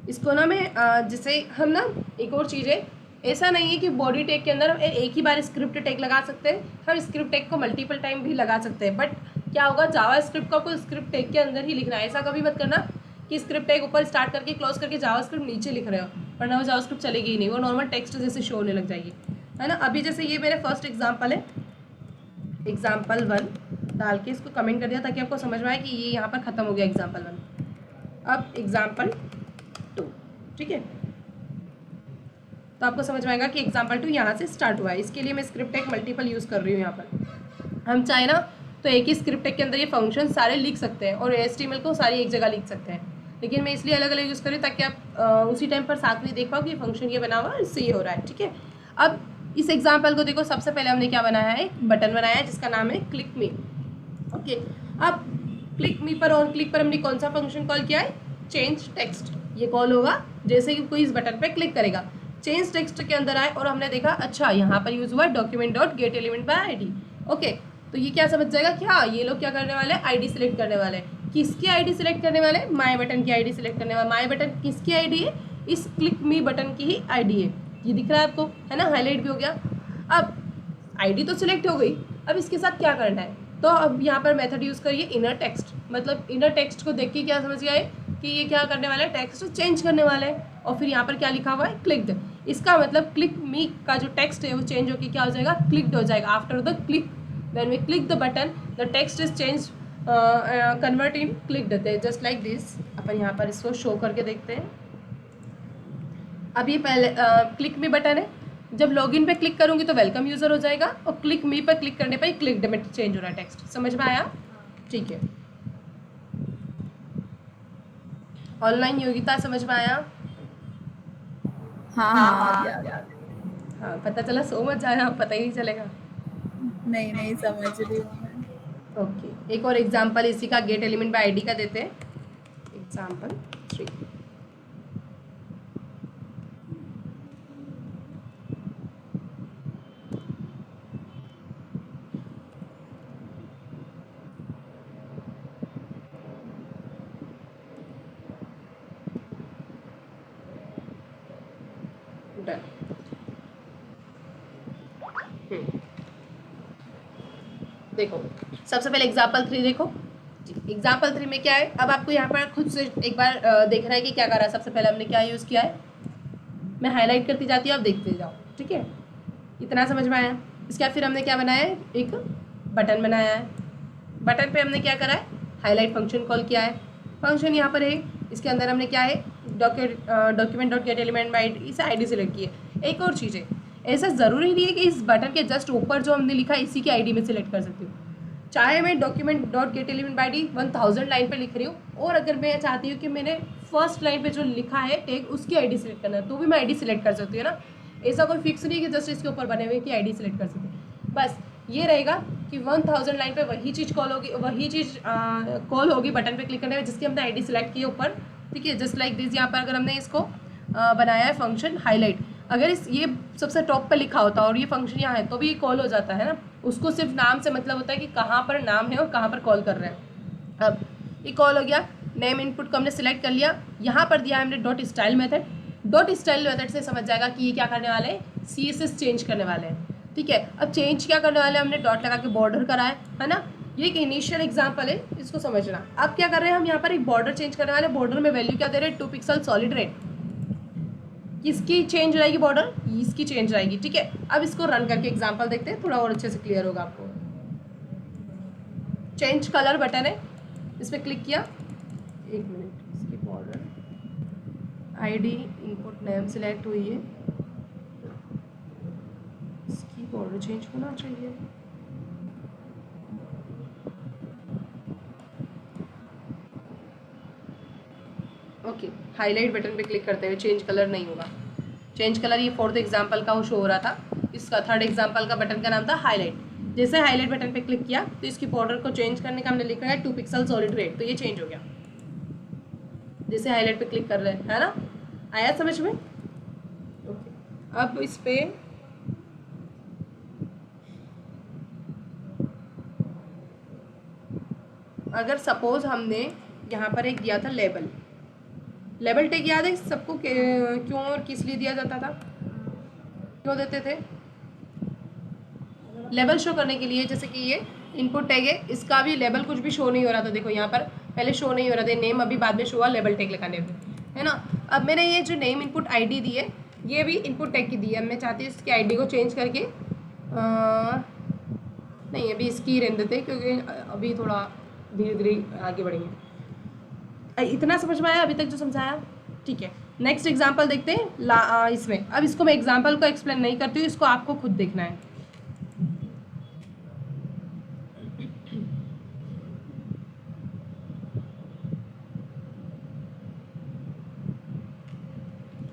इसको ना मैं जैसे हम ना एक और चीज़ है, ऐसा नहीं है कि बॉडी टैग के अंदर हम एक ही बार स्क्रिप्ट टैग लगा सकते हैं, हम स्क्रिप्ट टैग को मल्टीपल टाइम भी लगा सकते हैं। बट क्या होगा, जावा स्क्रिप्ट को आपको स्क्रिप्ट टैग के अंदर ही लिखना है। ऐसा कभी मत करना कि स्क्रिप्ट टैग ऊपर स्टार्ट करके क्लोज करके जावा स्क्रिप्ट नीचे लिख रहे हो, वरना वो जावा स्क्रिप्ट चलेगी ही नहीं, वो नॉर्मल टेक्स्ट जैसे शो होने लग जाएगी, है ना। अभी जैसे ये मेरे फर्स्ट एग्जाम्पल है, एग्जाम्पल 1 डाल के इसको कमेंट कर दिया ताकि आपको समझ में आए कि ये यहाँ पर ख़त्म हो गया एग्जाम्पल 1। अब एग्जाम्पल 2, ठीक है, तो आपको समझ में आएगा कि एग्जाम्पल 2 यहाँ से स्टार्ट हुआ है। इसके लिए मैं स्क्रिप्ट टैग मल्टीपल यूज़ कर रही हूँ। यहाँ पर हम चाहे ना तो एक ही स्क्रिप्ट टैग के अंदर ये फंक्शन सारे लिख सकते हैं और HTML को सारी एक जगह लिख सकते हैं, लेकिन मैं इसलिए अलग अलग यूज़ कर रही हूँ ताकि आप उसी टाइम पर साथ में देख पाओ कि फंक्शन ये बना हुआ है, इससे ये हो रहा है, ठीक है। अब इस एग्जाम्पल को देखो, सबसे पहले हमने क्या बनाया है, एक बटन बनाया है जिसका नाम है क्लिक मी। ओके, अब क्लिक मी पर ऑन क्लिक पर हमने कौन सा फंक्शन कॉल किया है, चेंज टेक्स्ट। ये कॉल होगा जैसे कि कोई इस बटन पे क्लिक करेगा, चेंज टेक्स्ट के अंदर आए और हमने देखा अच्छा यहाँ पर यूज हुआ document dot gate element by ID. Okay, तो ये क्या समझ जाएगा कि हाँ ये लोग क्या करने वाले हैं, आईडी सिलेक्ट करने वाले हैं। किसकी आईडी सिलेक्ट करने वाले हैं, माई बटन की आईडी सिलेक्ट करने वाले। माई बटन किसकी आईडी है, इस क्लिक मी बटन की ही आईडी है। ये दिख रहा है आपको, है ना, हाईलाइट भी हो गया। अब आईडी तो सिलेक्ट हो गई, अब इसके साथ क्या करना है, तो अब यहाँ पर मेथड यूज़ करिए इनर टेक्स्ट। मतलब इनर टेक्स्ट को देख के क्या समझ गए कि ये क्या करने वाला है, टेक्स्ट चेंज करने वाला है। और फिर यहाँ पर क्या लिखा हुआ है, क्लिक्ड। इसका मतलब क्लिक मी का जो टेक्स्ट है वो चेंज होकर क्या हो जाएगा, क्लिक्ड हो जाएगा। After the click, when we click the button the text is change convert in clicked, just like this. अपन यहाँ पर इसको शो करके देखते हैं। अब ये पहले क्लिक मी बटन है, जब लॉगिन पे क्लिक करूंगी तो वेलकम यूज़र हो जाएगा, और क्लिक मी पर क्लिक करने पर क्लिक्ड में चेंज हो रहा है टेक्स्ट। समझ में आया, ठीक है। ऑनलाइन योगिता समझ में आया, हाँ पता चला, सो मत जाना, पता ही नहीं चलेगा। नहीं समझ रही हूँ मैं। ओके, एक और एग्जांपल इसी का गेट एलिमेंट बाय आईडी का देते हैं, एग्जांपल 3। डन। देखो सबसे पहले एग्जाम्पल 3 देखो जी। एग्जाम्पल 3 में क्या है, अब आपको यहाँ पर खुद से एक बार देखना है कि क्या कर रहा है। सबसे पहले हमने क्या यूज़ किया है, मैं हाईलाइट करती जाती हूँ, आप देखते जाओ, ठीक है। इतना समझ में आया। इसके बाद फिर हमने क्या बनाया है, एक बटन बनाया है। बटन पे हमने क्या करा है, हाईलाइट फंक्शन कॉल किया है। फंक्शन यहाँ पर है, इसके अंदर हमने क्या है, document dot gate element by ID, इसे आईडी सिलेक्ट की है। एक और चीज़ है, ऐसा ज़रूरी नहीं है कि इस बटन के जस्ट ऊपर जो हमने लिखा इसी की आईडी में सिलेक्ट कर सकती हूँ। चाहे मैं document dot gate element by ID 1000 line पे लिख रही हूँ, और अगर मैं चाहती हूँ कि मैंने फर्स्ट लाइन पे जो लिखा है टैग उसकी आईडी सिलेक्ट करना है, तो भी मैं आईडी सिलेक्ट कर सकती हूँ ना। ऐसा कोई फिक्स नहीं है कि जस्ट इसके ऊपर बने हुए की आईडी सिलेक्ट कर सकती हूँ। बस ये रहेगा कि 1000 लाइन पे वही चीज़ कॉल होगी, वही चीज़ कॉल होगी बटन पे क्लिक करने में जिसकी हमने आईडी सिलेक्ट की है ऊपर, ठीक है। जस्ट लाइक दिस, यहाँ पर अगर हमने इसको बनाया है फंक्शन हाईलाइट, अगर इस ये सबसे टॉप पे लिखा होता और ये फंक्शन यहाँ है तो भी ये कॉल हो जाता है ना। उसको सिर्फ नाम से मतलब होता है कि कहाँ पर नाम है और कहाँ पर कॉल कर रहे हैं। अब ये कॉल हो गया, नेम इनपुट को हमने सिलेक्ट कर लिया, यहाँ पर दिया हमने dot style method. Dot style method से समझ जाएगा कि ये क्या करने वाले हैं, CSS चेंज करने वाले हैं, ठीक है। अब चेंज क्या करने वाले हैं, हमने डॉट लगा के बॉर्डर करा है ना। ये एक इनिशियल एग्जाम्पल है, इसको समझना। अब क्या कर रहे हैं हम, यहाँ पर एक बॉर्डर चेंज करने वाले। बॉर्डर में वैल्यू क्या दे रहे हैं, 2 पिक्सल सॉलिड रेड। किसकी चेंज हो जाएगी बॉर्डर, इसकी चेंज रहेगी, ठीक है। अब इसको रन करके एग्जांपल देखते हैं, थोड़ा और अच्छे से क्लियर होगा आपको। चेंज कलर बटन है, इस पर क्लिक किया, 1 मिनट, इसकी border ID input name select हुई है, इसकी बॉर्डर चेंज होना चाहिए। ओके, हाईलाइट बटन पे क्लिक करते हुए चेंज कलर नहीं होगा। चेंज कलर ये 4th एग्जाम्पल का वो शो हो रहा था, इसका 3rd एग्जाम्पल का बटन का नाम था हाईलाइट। जैसे हाईलाइट बटन पे क्लिक किया तो इसकी बॉर्डर को चेंज करने का हमने लिखा है 2 पिक्सल सॉलिड रेड, तो ये चेंज हो गया जैसे हाईलाइट पे क्लिक कर रहे हैं, है ना। आया समझ में, ओके। अब इस पे अगर सपोज हमने यहाँ पर एक दिया था लेबल, लेबल टैग याद है सबको क्यों और किस लिए दिया जाता था, क्यों देते थे? लेबल शो करने के लिए। जैसे कि ये इनपुट टैग है, इसका भी लेबल कुछ भी शो नहीं हो रहा था, देखो यहाँ पर पहले शो नहीं हो रहा था नेम, अभी बाद में शो हुआ लेबल टैग लगाने पे, है ना। अब मैंने ये जो नेम इनपुट आईडी दी है ये भी इनपुट टैग की दी है। मैं चाहती हूँ इसकी आईडी को चेंज करके नहीं अभी इसकी रहने देते क्योंकि अभी थोड़ा धीरे धीरे आगे बढ़ेंगे। इतना समझ में आया अभी तक जो समझाया? ठीक है, नेक्स्ट एग्जाम्पल देखते हैं इसमें। अब इसको मैं एग्जाम्पल को एक्सप्लेन नहीं करती हूँ, इसको आपको खुद देखना है।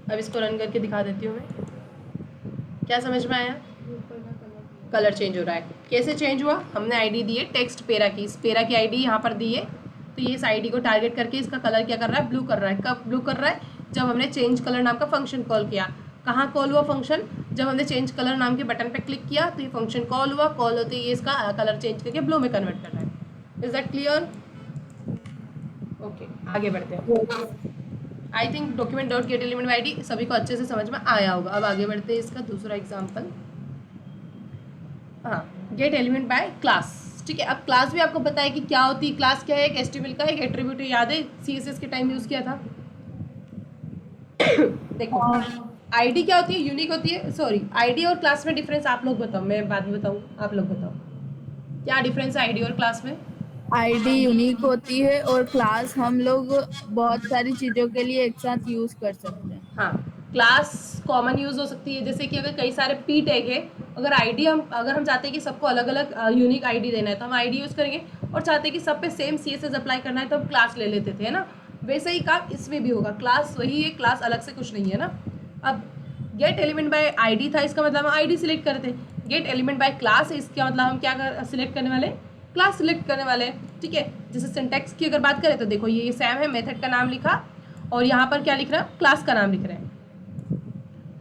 अब इसको रन करके दिखा देती हूँ मैं। क्या समझ में आया? कलर चेंज हो रहा है। कैसे चेंज हुआ? हमने आईडी दी है टेक्स्ट पेरा की, इस पेरा की आईडी यहाँ पर दी है, तो ये इस आईडी को टारगेट करके इसका कलर क्या कर रहा है? ब्लू कर रहा है। कब ब्लू कर रहा है? जब हमने चेंज कलर नाम का फंक्शन कॉल किया। कहाँ कॉल हुआ फंक्शन? जब हमने चेंज कलर नाम के बटन पे क्लिक किया तो ये फंक्शन कॉल हुआ। कॉल होते ही ये इसका कलर चेंज करके ब्लू में कन्वर्ट कर रहा है। Is that clear? ओके, आगे बढ़ते हैं। I think document dot gate element by ID सभी को अच्छे से समझ में आया होगा। अब आगे बढ़ते हैं इसका दूसरा एग्जाम्पल। हाँ, गेट एलिमेंट बाय क्लास। ठीक है, अब क्लास भी आपको पता है कि क्या होती है। क्लास क्या है? एक एचटीएमएल का एक एट्रीब्यूट है, याद है सीएसएस के टाइम यूज किया था। देखो आईडी क्या होती है? यूनिक होती है। सॉरी, आईडी और क्लास में डिफरेंस आप लोग बताओ, मैं बाद में बताऊँ, आप लोग बताओ क्या डिफरेंस है आईडी और क्लास में? आईडी यूनिक होती है और क्लास हम लोग बहुत सारी चीजों के लिए एक साथ यूज कर सकते हैं। हाँ, क्लास कॉमन यूज हो सकती है, जैसे कि अगर कई सारे पी टैग है, अगर आईडी अगर हम चाहते हैं कि सबको अलग अलग यूनिक आईडी देना है तो हम आईडी यूज करेंगे, और चाहते हैं कि सब पे सेम सीएसएस अप्लाई करना है तो हम क्लास ले लेते थे, है ना। वैसे ही काम इसमें भी होगा, क्लास वही है, क्लास अलग से कुछ नहीं है ना। अब गेट एलिमेंट बाय आईडी था, इसका मतलब हम आईडी सिलेक्ट करते। गेट एलिमेंट बाय क्लास है, इसका मतलब हम क्या सिलेक्ट करने वाले? क्लास सिलेक्ट करने वाले हैं। ठीक है, जैसे सिंटैक्स की अगर बात करें तो देखो ये सैम है, मेथड का नाम लिखा और यहाँ पर क्या लिख रहा है? क्लास का नाम लिख रहे हैं,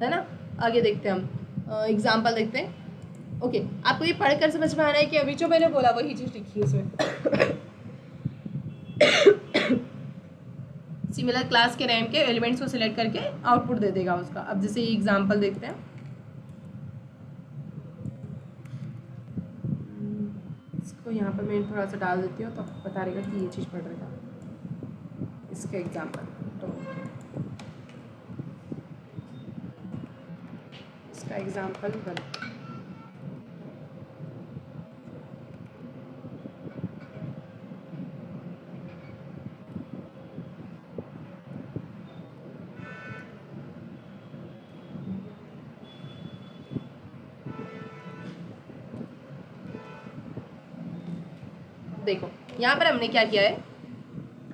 है ना। आगे देखते हैं हम एग्जाम्पल देखते हैं। ओके, आपको ये पढ़कर समझ में आ रहा है कि अभी जो मैंने बोला वही चीज़ लिखी है इसमें। सिमिलर क्लास के नेम के एलिमेंट्स को सिलेक्ट करके आउटपुट दे देगा उसका। अब जैसे ये एग्जाम्पल देखते हैं, इसको यहाँ पर मैं थोड़ा सा डाल देती हूँ तो बता रहेगा कि ये चीज़ पढ़ रहेगा। इसका एग्जाम्पल तो इसका एग्जाम्पल देखो यहाँ पर हमने क्या किया है?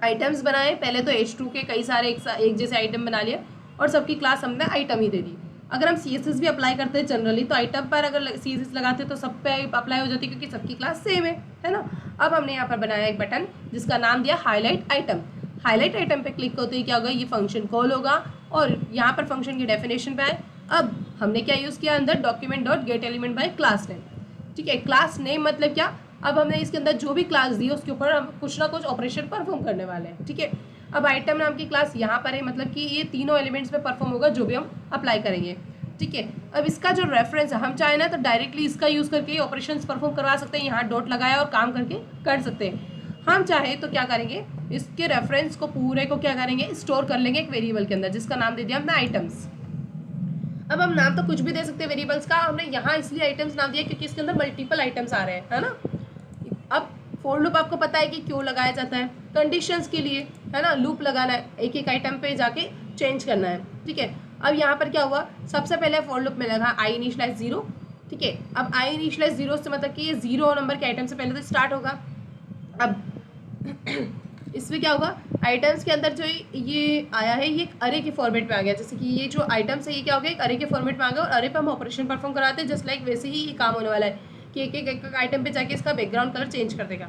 आइटम्स बनाए। पहले तो H2 के कई सारे एक जैसे आइटम बना लिया और सबकी क्लास हमने आइटम ही दे दी। अगर हम CSS भी अप्लाई करते हैं जनरली तो आइटम पर अगर CSS लगाते तो सब पे अप्लाई हो जाती है क्योंकि सबकी क्लास सेम है ना। अब हमने यहाँ पर बनाया एक बटन जिसका नाम दिया हाईलाइट आइटम। हाईलाइट आइटम पे क्लिक होते ही क्या होगा? ये फंक्शन कॉल होगा और यहाँ पर फंक्शन की डेफिनेशन पे है। अब हमने क्या यूज़ किया अंदर? Document dot gate element by class name. ठीक है, क्लास नेम मतलब क्या? अब हमने इसके अंदर जो भी क्लास दी उसके ऊपर हम कुछ ना कुछ ऑपरेशन परफॉर्म करने वाले हैं। ठीक है, अब आइटम नाम की क्लास यहाँ पर है, मतलब कि ये तीनों एलिमेंट्स पे परफॉर्म होगा जो भी हम अप्लाई करेंगे। ठीक है, अब इसका जो रेफरेंस है हम चाहे ना तो डायरेक्टली इसका यूज़ करके ऑपरेशंस परफॉर्म करवा सकते हैं। यहाँ डॉट लगाया और काम करके कर सकते हैं। हम चाहे तो क्या करेंगे? इसके रेफरेंस को पूरे को क्या करेंगे? स्टोर कर लेंगे एक वेरिएबल के अंदर जिसका नाम दे दिया हमने आइटम्स। अब हम नाम तो कुछ भी दे सकते हैं वेरिएबल्स का, हमने यहाँ इसलिए आइटम्स नाम दिया क्योंकि इसके अंदर मल्टीपल आइटम्स आ रहे हैं, है ना। अब फॉर लूप आपको पता है कि क्यों लगाया जाता है? कंडीशंस के लिए, है ना। लूप लगाना है, एक एक आइटम पे जाके चेंज करना है। ठीक है, अब यहाँ पर क्या हुआ? सबसे पहले फॉर लूप में लगा आई इनिशियलाइज 0। ठीक है, अब आई इनिशियलाइज 0 से मतलब कि ये 0 नंबर के आइटम से पहले तो स्टार्ट होगा। अब इसमें क्या होगा? आइटम्स के अंदर जो ये आया है ये एक अरे के फॉर्मेट में आ गया। जैसे कि ये जो आइटम्स है ये क्या हो गया? एक अरे के फॉर्मेट में आ गया और अरे पे हम ऑपरेशन परफॉर्म कराते हैं। जस्ट लाइक वैसे ही ये काम होने वाला है कि एक एक आइटम पे जाके इसका बैकग्राउंड कलर चेंज कर देगा।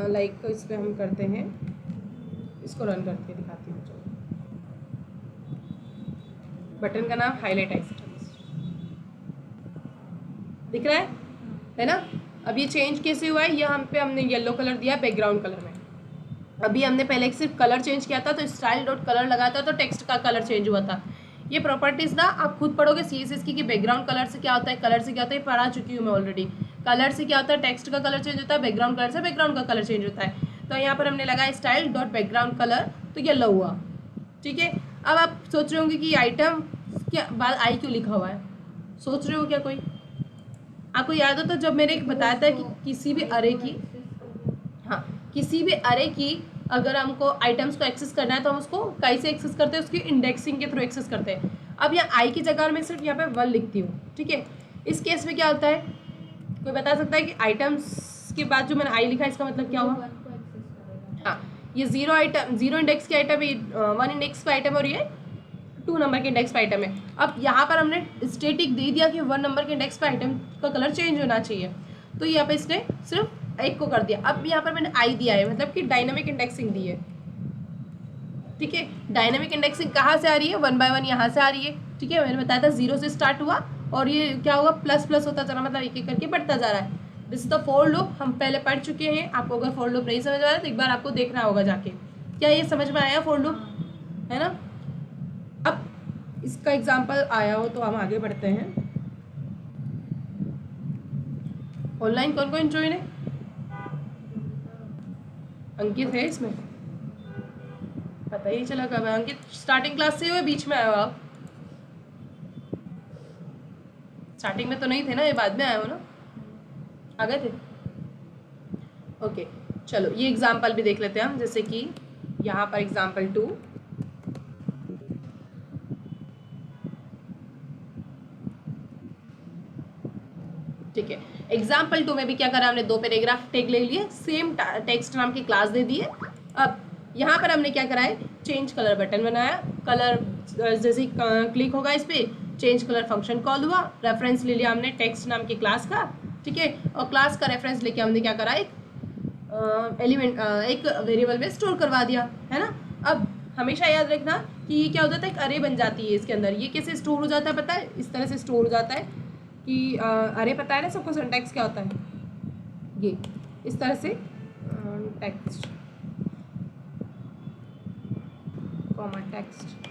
लाइक इस पर हम करते हैं, इसको रन करके दिखाती हूँ। चलो, बटन का नाम हाईलाइट आइटम्स दिख रहा है ना। अब ये चेंज कैसे हुआ है? ये हम पे हमने येलो कलर दिया बैकग्राउंड कलर में। अभी हमने पहले सिर्फ कलर चेंज किया था, तो स्टाइल डॉट कलर लगाया था तो टेक्स्ट का कलर चेंज हुआ था। ये प्रॉपर्टीज़ ना आप खुद पढ़ोगे CSS की कि बैकग्राउंड कलर से क्या होता है, कलर से क्या होता है, पढ़ा चुकी हूँ मैं ऑलरेडी। कलर से क्या होता है, टेक्स्ट का कलर चेंज होता है, बैकग्राउंड कलर से बैकग्राउंड का कलर चेंज होता है। तो यहाँ पर हमने लगाया स्टाइल डॉट बैकग्राउंड कलर, तो येलो हुआ। ठीक है, अब आप सोच रहे होंगे कि आइटम क्या बाद आई क्यों लिखा हुआ है, सोच रहे हो क्या कोई? आपको याद हो तो जब मैंने एक बताया था कि किसी भी अरे की, हाँ, किसी भी अरे की अगर हमको आइटम्स को एक्सेस करना है तो हम उसको कैसे एक्सेस करते हैं, उसकी इंडेक्सिंग के थ्रू एक्सेस करते हैं। अब यहाँ आई की जगह मैं सिर्फ यहाँ पे 1 लिखती हूँ। ठीक है, इस केस में क्या होता है, कोई बता सकता है कि आइटम्स के बाद जो मैंने आई लिखा इसका मतलब क्या हुआ? हाँ, ये 0 इंडेक्स की आइटम है, 1 इंडेक्स का आइटम और ये 2 नंबर के इंडेक्स का आइटम है। अब यहाँ पर हमने स्टेटिक दे दिया कि 1 नंबर के इंडेक्स का आइटम का कलर चेंज होना चाहिए, तो यहाँ पे इसने सिर्फ एक को कर दिया। अब यहाँ पर मैंने आई दिया है, मतलब कि डायनामिक इंडेक्सिंग दी है। ठीक है, डायनामिक इंडेक्सिंग कहाँ से आ रही है? 1 by 1 यहाँ से आ रही है। ठीक है, मैंने बताया था 0 से स्टार्ट हुआ और ये क्या हुआ, प्लस प्लस होता जा रहा, मतलब एक एक करके बढ़ता जा रहा है। This is the for loop, हम पहले पढ़ चुके हैं। आपको अगर फॉर लूप नहीं समझ में आया तो एक बार आपको देखना होगा जाके, क्या ये समझ में आया फॉर लूप, है ना? अब इसका एग्जाम्पल आया हो तो हम आगे बढ़ते हैं। ऑनलाइन कौन कौन ज्वाइन है? अंकित है इसमें? पता ही चला कब है अंकित, स्टार्टिंग क्लास से हुए बीच में आया हो आप? स्टार्टिंग में तो नहीं थे ना, ये बाद में आए हो ना, आ गए थे? ओके, चलो ये एग्जाम्पल भी देख लेते हैं हम, जैसे कि यहाँ पर एग्जाम्पल 2। ठीक है, एग्जाम्पल 2 में भी क्या करा हमने, 2 पैराग्राफ टैग ले लिए, सेम टेक्स्ट नाम की क्लास दे दी है। अब यहाँ पर हमने क्या करा है, चेंज कलर बटन बनाया, कलर जैसे ही क्लिक होगा इस पर चेंज कलर फंक्शन कॉल हुआ, रेफरेंस ले लिया हमने टेक्स्ट नाम की क्लास का। ठीक है, और क्लास का रेफरेंस लेके हमने क्या करा, एक एलिमेंट एक वेरिएबल में स्टोर करवा दिया, है ना? अब हमेशा याद रखना कि ये क्या हो जाता है, एक अरे बन जाती है इसके अंदर। ये कैसे स्टोर हो जाता है पता है? इस तरह से स्टोर हो जाता है कि अरे पता है ना सबको सिंटैक्स क्या होता है, ये इस तरह से text comma text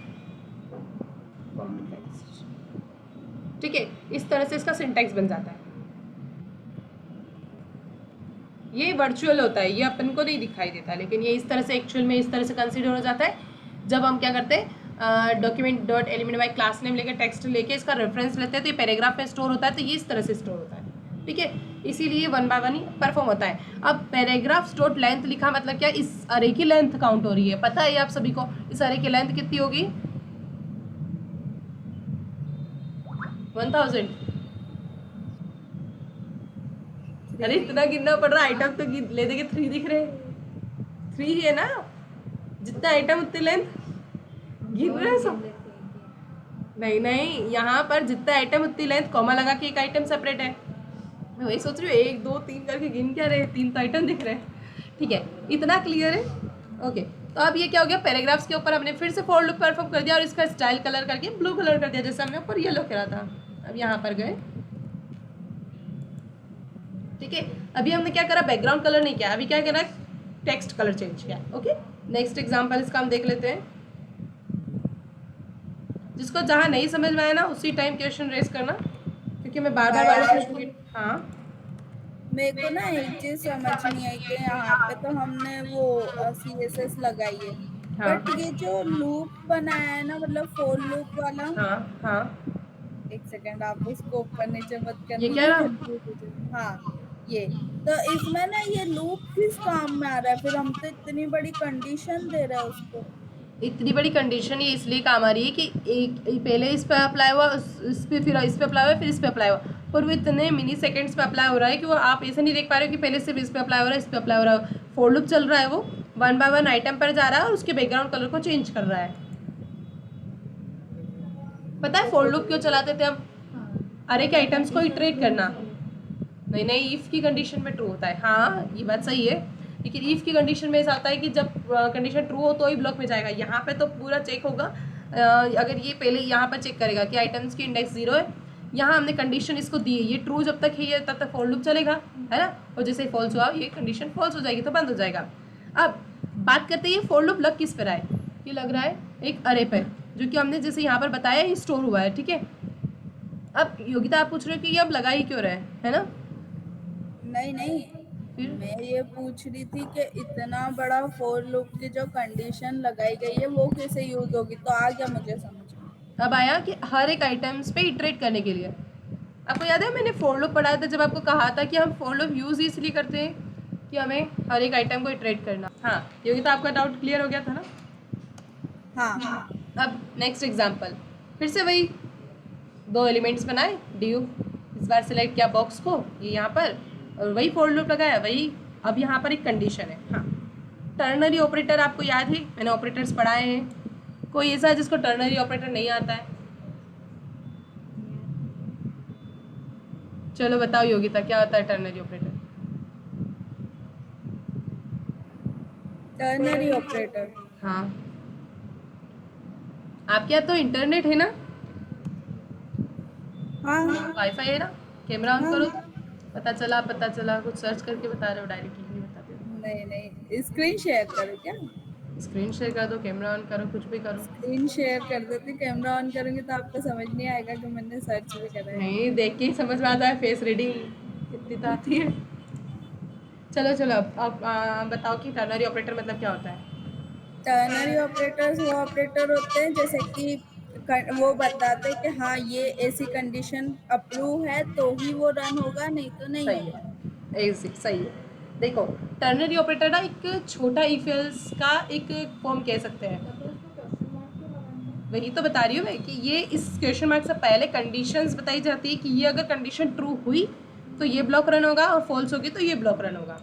comma text. ठीक है, इस तरह से इसका सिंटैक्स बन जाता है। ये वर्चुअल होता है, ये अपन को नहीं दिखाई देता, लेकिन ये इस तरह से एक्चुअल में इस तरह से कंसीडर हो जाता है जब हम क्या करते हैं, document dot element by class name लेके टेक्स्ट लेके इसका रेफरेंस लेते हैं, तो ये पैराग्राफ में स्टोर होता है, तो ये इस तरह से स्टोर होता है। ठीक है, इसीलिए 1 by 1 ही परफॉर्म होता है। अब पैराग्राफ डॉट लेंथ लिखा मतलब क्या, इस अरे की लेंथ काउंट हो रही है, पता है आप सभी को इस अरे की लेंथ कितनी होगी? 1000। अरे इतना गिनना पड़ रहा है, आइटम तो ले देंगे 3 दिख रहे, 3 है ना, जितना आइटम उतनी लेंथ गिन रहे हैं सब। नहीं नहीं, यहाँ पर जितना आइटम उतनी लेंथ, कॉमा लगा के एक आइटम सेपरेट है। मैं वही सोच रही हूँ 1 2 3 करके गिन क्या रहे, 3 तो आइटम दिख रहे हैं। ठीक है, इतना क्लियर है? ओके, तो अब ये क्या हो गया, पैराग्राफ्स के ऊपर हमने फिर से फॉर लूप परफॉर्म कर दिया और इसका स्टाइल कलर करके ब्लू कलर कर दिया, जैसे हमने ऊपर येलो करा था। अब यहाँ पर गए, ठीक है, अभी हमने क्या करा, बैकग्राउंड कलर नहीं किया, अभी क्या करा, टेक्स्ट कलर चेंज किया। ओके, नेक्स्ट एग्जांपल इसका हम देख लेते हैं। जिसको जहाँ नहीं समझ में आया ना उसी टाइम क्वेश्चन रेज करना, क्योंकि मैं बार बार हाँ मेरे को ना एक चीज समझ नहीं आई कि यहाँ पे तो हमने वो CSS लगाई है, हाँ बट ये जो लूप बनाया है ना, मतलब फॉर लूप वाला, हाँ हाँ, एक सेकंड आप उसको ऊपर नीचे मत करना, ये क्या रहा? हाँ ये, तो इसमें ना ये लूप किस काम में आ रहा है? फिर हम तो इतनी बड़ी कंडीशन दे रहे हैं उसको। इतनी बड़ी कंडीशन ये इसलिए काम आ रही है कि एक पहले इस पे अप्लाई हुआ, इस पे फिर इस पे अप्लाई हुआ, फिर इस पे अप्लाई हुआ, पर वो इतने मिनी सेकेंड्स पे अप्लाई हो रहा है कि वो आप ऐसे नहीं देख पा रहे हो कि पहले सिर्फ इस पे अप्लाई हो रहा है, इस पे अप्लाई हो रहा है। फॉर लूप चल रहा है, वो 1 by 1 आइटम पर जा रहा है और उसके बैकग्राउंड कलर को चेंज कर रहा है। पता है फॉर लूप क्यों चलाते थे हम? अरे के आइटम्स को इटरेट करना। नहीं नहीं, इफ की कंडीशन में ट्रू होता है, हाँ ये बात सही है, लेकिन इफ की कंडीशन में ऐसा आता है कि जब कंडीशन ट्रू हो तो ही ब्लॉक में जाएगा। यहाँ पे तो पूरा चेक होगा, अगर ये पहले यहाँ पर चेक करेगा कि आइटम्स की इंडेक्स 0 है, यहाँ हमने कंडीशन इसको दी है, ये ट्रू जब तक है ये तब तक फॉर लूप चलेगा, है ना, और जैसे ही फॉल्स हुआ ये कंडीशन फॉल्स हो जाएगी तो बंद हो जाएगा। अब बात करते हैं ये फॉर लूप लग किस पर है, ये लग रहा है एक अरे पे, जो कि हमने जैसे यहाँ पर बताया ये स्टोर हुआ है, ठीक है। अब योगिता आप पूछ रहे हो कि ये अब लगा ही क्यों रहा है ना? नहीं, फिर मैं ये पूछ रही थी कि इतना बड़ा फॉर लूप की जो कंडीशन लगाई गई है वो कैसे यूज होगी, तो आ गया मुझे समझ में। अब आया कि हर एक आइटम्स पे इटरेट करने के लिए। आपको याद है मैंने फॉर लूप पढ़ाया था, जब आपको कहा था कि हम फॉर लूप यूज इसलिए करते हैं कि हमें हर एक आइटम को इटरेट करना। हाँ योगिता आपका डाउट क्लियर हो गया था ना? हाँ, अब नेक्स्ट एग्जांपल, फिर से वही 2 एलिमेंट्स बनाए डू, इस बार सिलेक्ट किया बॉक्स को ये यहाँ पर, और वही फॉर लूप लगाया वही। अब यहाँ पर एक कंडीशन है। हाँ टर्नरी ऑपरेटर आपको याद है, मैंने ऑपरेटर्स पढ़ाए हैं। कोई ऐसा है जिसको टर्नरी ऑपरेटर नहीं आता है? चलो बताओ योगिता क्या होता है टर्नरी ऑपरेटर? Ternary operator. हाँ आपके यहाँ तो इंटरनेट है ना, हाँ वाईफाई है ना, कैमरा ऑन हाँ। करो। पता चला कुछ सर्च करके बता रहे हो, डायरेक्टली नहीं बताते हो। नहीं, स्क्रीन शेयर करो क्या? स्क्रीन शेयर कर दो, कैमरा ऑन करो, कुछ भी करो। स्क्रीन शेयर कर देती, कैमरा ऑन करूंगी तो आपको समझ नहीं आएगा कि मैंने सर्च भी करा है। नहीं देख के ही समझ में आता है, फेस रीडिंग कितनी तो आती है। चलो अब आप बताओ कि टर्नरी ऑपरेटर मतलब क्या होता है? टर्नरी ऑपरेटर्स वो ऑपरेटर होते हैं जैसे कि वो बताते हैं कि हाँ ये ऐसी कंडीशन अप्रूव है तो ही वो रन होगा, नहीं तो नहीं सही होगा। है, सही है। देखो टर्नरी ऑपरेटर ना एक छोटा इफ एल्स का एक फॉर्म कह सकते हैं। वही तो बता रही हूँ मैं कि ये इस क्वेश्चन मार्क से पहले कंडीशंस बताई जाती है कि ये अगर कंडीशन ट्रू हुई तो ये ब्लॉक रन होगा, और फॉल्स होगी तो ये ब्लॉक रन होगा।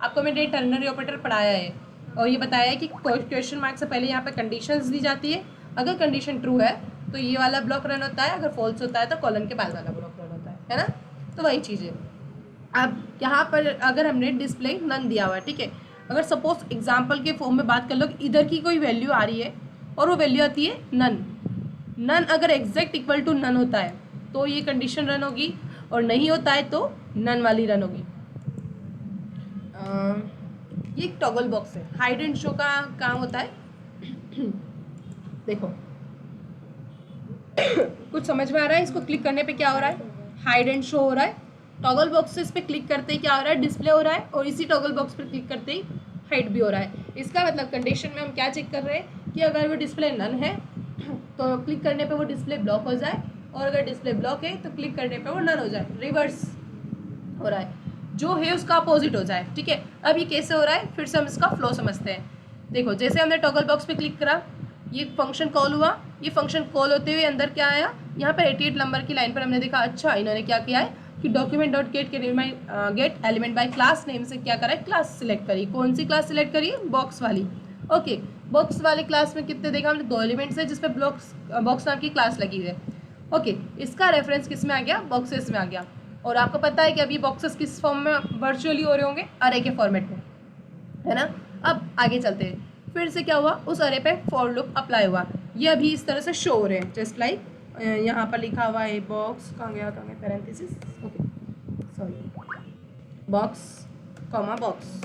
आपको मैंने टर्नरी ऑपरेटर पढ़ाया है और ये बताया है कि क्वेश्चन मार्क से पहले यहाँ पे कंडीशंस दी जाती है। अगर कंडीशन ट्रू है तो ये वाला ब्लॉक रन होता है, अगर फॉल्स होता है तो कॉलन के बाद वाला ब्लॉक रन होता है ना? तो वही चीज़ है। अब यहाँ पर अगर हमने डिस्प्ले नन दिया हुआ है, ठीक है, अगर सपोज एग्जाम्पल के फॉर्म में बात कर लो कि इधर की कोई वैल्यू आ रही है और वो वैल्यू आती है नन अगर एग्जैक्ट इक्वल टू नन होता है तो ये कंडीशन रन होगी, और नहीं होता है तो नन वाली रन होगी। ये एक टॉगल बॉक्स है, हाइड एंड शो का काम होता है। देखो कुछ समझ में आ रहा है? इसको क्लिक करने पे क्या हो रहा है? हाइड एंड शो हो रहा है। टॉगल बॉक्सेस पे क्लिक करते ही क्या हो रहा है? डिस्प्ले हो रहा है, और इसी टॉगल बॉक्स पर क्लिक करते ही हाइड भी हो रहा है। इसका मतलब कंडीशन में हम क्या चेक कर रहे हैं कि अगर वो डिस्प्ले नन है तो क्लिक करने पे वो डिस्प्ले ब्लॉक हो जाए, और अगर डिस्प्ले ब्लॉक है तो क्लिक करने पे वो नन हो जाए। रिवर्स हो रहा है, जो है उसका अपोजिट हो जाए, ठीक है। अब ये कैसे हो रहा है, फिर से हम इसका फ्लो समझते हैं। देखो जैसे हमने टॉगल बॉक्स पे क्लिक करा, ये फंक्शन कॉल हुआ, ये फंक्शन कॉल होते हुए अंदर क्या आया, यहाँ पर 88 नंबर की लाइन पर हमने देखा अच्छा इन्होंने क्या किया है कि डॉक्यूमेंट डॉट गेट के gate element by class name से क्या करा है, क्लास सिलेक्ट करी। कौन सी क्लास सिलेक्ट करी? बॉक्स वाली। ओके, बॉक्स वाली क्लास में कितने देखा हमने? 2 एलिमेंट्स है जिसपे बॉक्स नाम की क्लास लगी है। ओके, इसका रेफरेंस किस में आ गया? बॉक्सेस में आ गया। और आपको पता है कि अभी बॉक्सेस किस फॉर्म में वर्चुअली हो रहे होंगे? अरे के फॉर्मेट में, है ना। अब आगे चलते हैं, फिर से क्या हुआ, उस अरे पे फॉर लूप अप्लाई हुआ। ये अभी इस तरह से शो हो रहे हैं, जस्ट लाइक यहाँ पर लिखा हुआ है बॉक्स, कहाँ गया parenthesis, okay sorry, box comma box.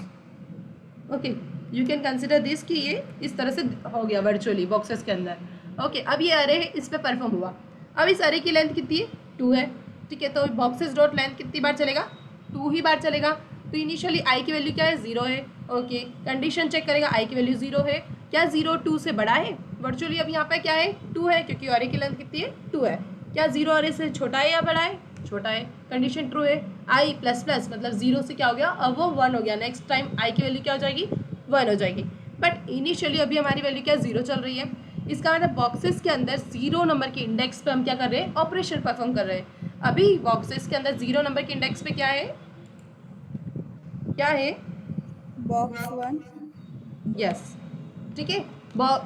Okay, you can consider this कि ये इस तरह से हो गया वर्चुअली बॉक्सेस के अंदर। ओके, अब ये अरे है, इस पे परफॉर्म हुआ। अब इस अरे की लेंथ कितनी है? 2 है, ठीक है। तो बॉक्सेस डॉट लेंथ कितनी बार चलेगा? 2 ही बार चलेगा। तो इनिशियली आई की वैल्यू क्या है? 0 है। ओके, कंडीशन चेक करेगा, आई की वैल्यू 0 है, क्या 0 2 से बड़ा है? वर्चुअली अब यहाँ पे क्या है? 2 है, क्योंकि अरे की लेंथ कितनी है? 2 है। क्या 0 अरे से छोटा है या बड़ा है? छोटा है। कंडीशन ट्रू है। आई प्लस प्लस मतलब 0 से क्या हो गया, अब वो 1 हो गया। नेक्स्ट टाइम आई की वैल्यू क्या हो जाएगी? 1 हो जाएगी। बट इनिशियली अभी हमारी वैल्यू क्या 0 चल रही है। इसका मतलब बॉक्सेस के अंदर 0 नंबर के इंडेक्स पे हम क्या कर रहे हैं? ऑपरेशन परफॉर्म कर रहे हैं। अभी बॉक्सेस के अंदर 0 नंबर के इंडेक्स पे क्या है? क्या है? बॉक्स 1। यस, ठीक है।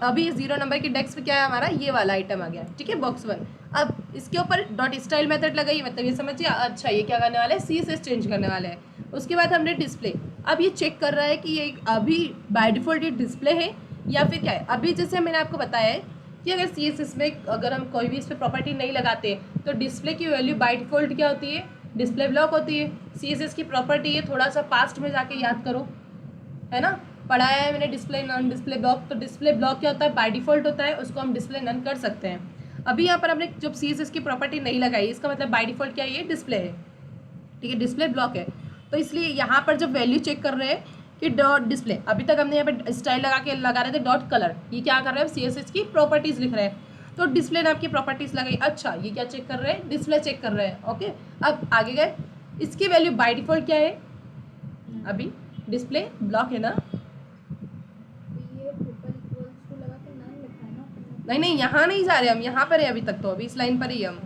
अभी 0 नंबर के इंडेक्स पे क्या है हमारा? ये वाला आइटम आ गया, ठीक है, बॉक्स 1। अब इसके ऊपर डॉट स्टाइल मेथड लगाई, मतलब ये समझिए अच्छा ये क्या करने वाला है? CSS चेंज करने वाला है। उसके बाद हमने डिस्प्ले, अब ये चेक कर रहा है कि ये अभी बाय डिफॉल्ट ये डिस्प्ले है या फिर क्या है। अभी जैसे मैंने आपको बताया है कि अगर CSS में अगर हम कोई भी इस पर प्रॉपर्टी नहीं लगाते तो डिस्प्ले की वैल्यू बाय डिफॉल्ट क्या होती है? डिस्प्ले ब्लॉक होती है। CSS की प्रॉपर्टी है, थोड़ा सा पास्ट में जाके याद करो, है ना। पढ़ाया है मैंने डिस्प्ले नन डिस्प्ले ब्लॉक। तो डिस्प्ले ब्लॉक क्या होता है, बाय डिफॉल्ट होता है, उसको हम डिस्प्ले नन कर सकते हैं। अभी यहाँ पर हमने जब CSS की प्रॉपर्टी नहीं लगाई, इसका मतलब बाय डिफॉल्ट क्या है, ये डिस्प्ले है, ठीक है, डिस्प्ले ब्लॉक है। तो इसलिए यहाँ पर जब वैल्यू चेक कर रहे हैं कि डॉट डिस्प्ले, अभी तक हमने यहाँ पे स्टाइल लगा रहे थे डॉट कलर, ये क्या कर रहे हैं, CSS की प्रॉपर्टीज लिख रहे हैं, तो डिस्प्ले नाम की प्रॉपर्टीज लगाई। अच्छा, ये क्या चेक कर रहे हैं, डिस्प्ले चेक कर रहे हैं। ओके, अब आगे गए, इसकी वैल्यू बाय डिफॉल्ट क्या है, अभी डिस्प्ले ब्लॉक है ना, ये ट्रिपल इक्वल्स टू लगा के नन लिखा है ना। नहीं नहीं यहाँ नहीं जा रहे हम, यहाँ पर है अभी तक, तो अभी इस लाइन पर ही हम,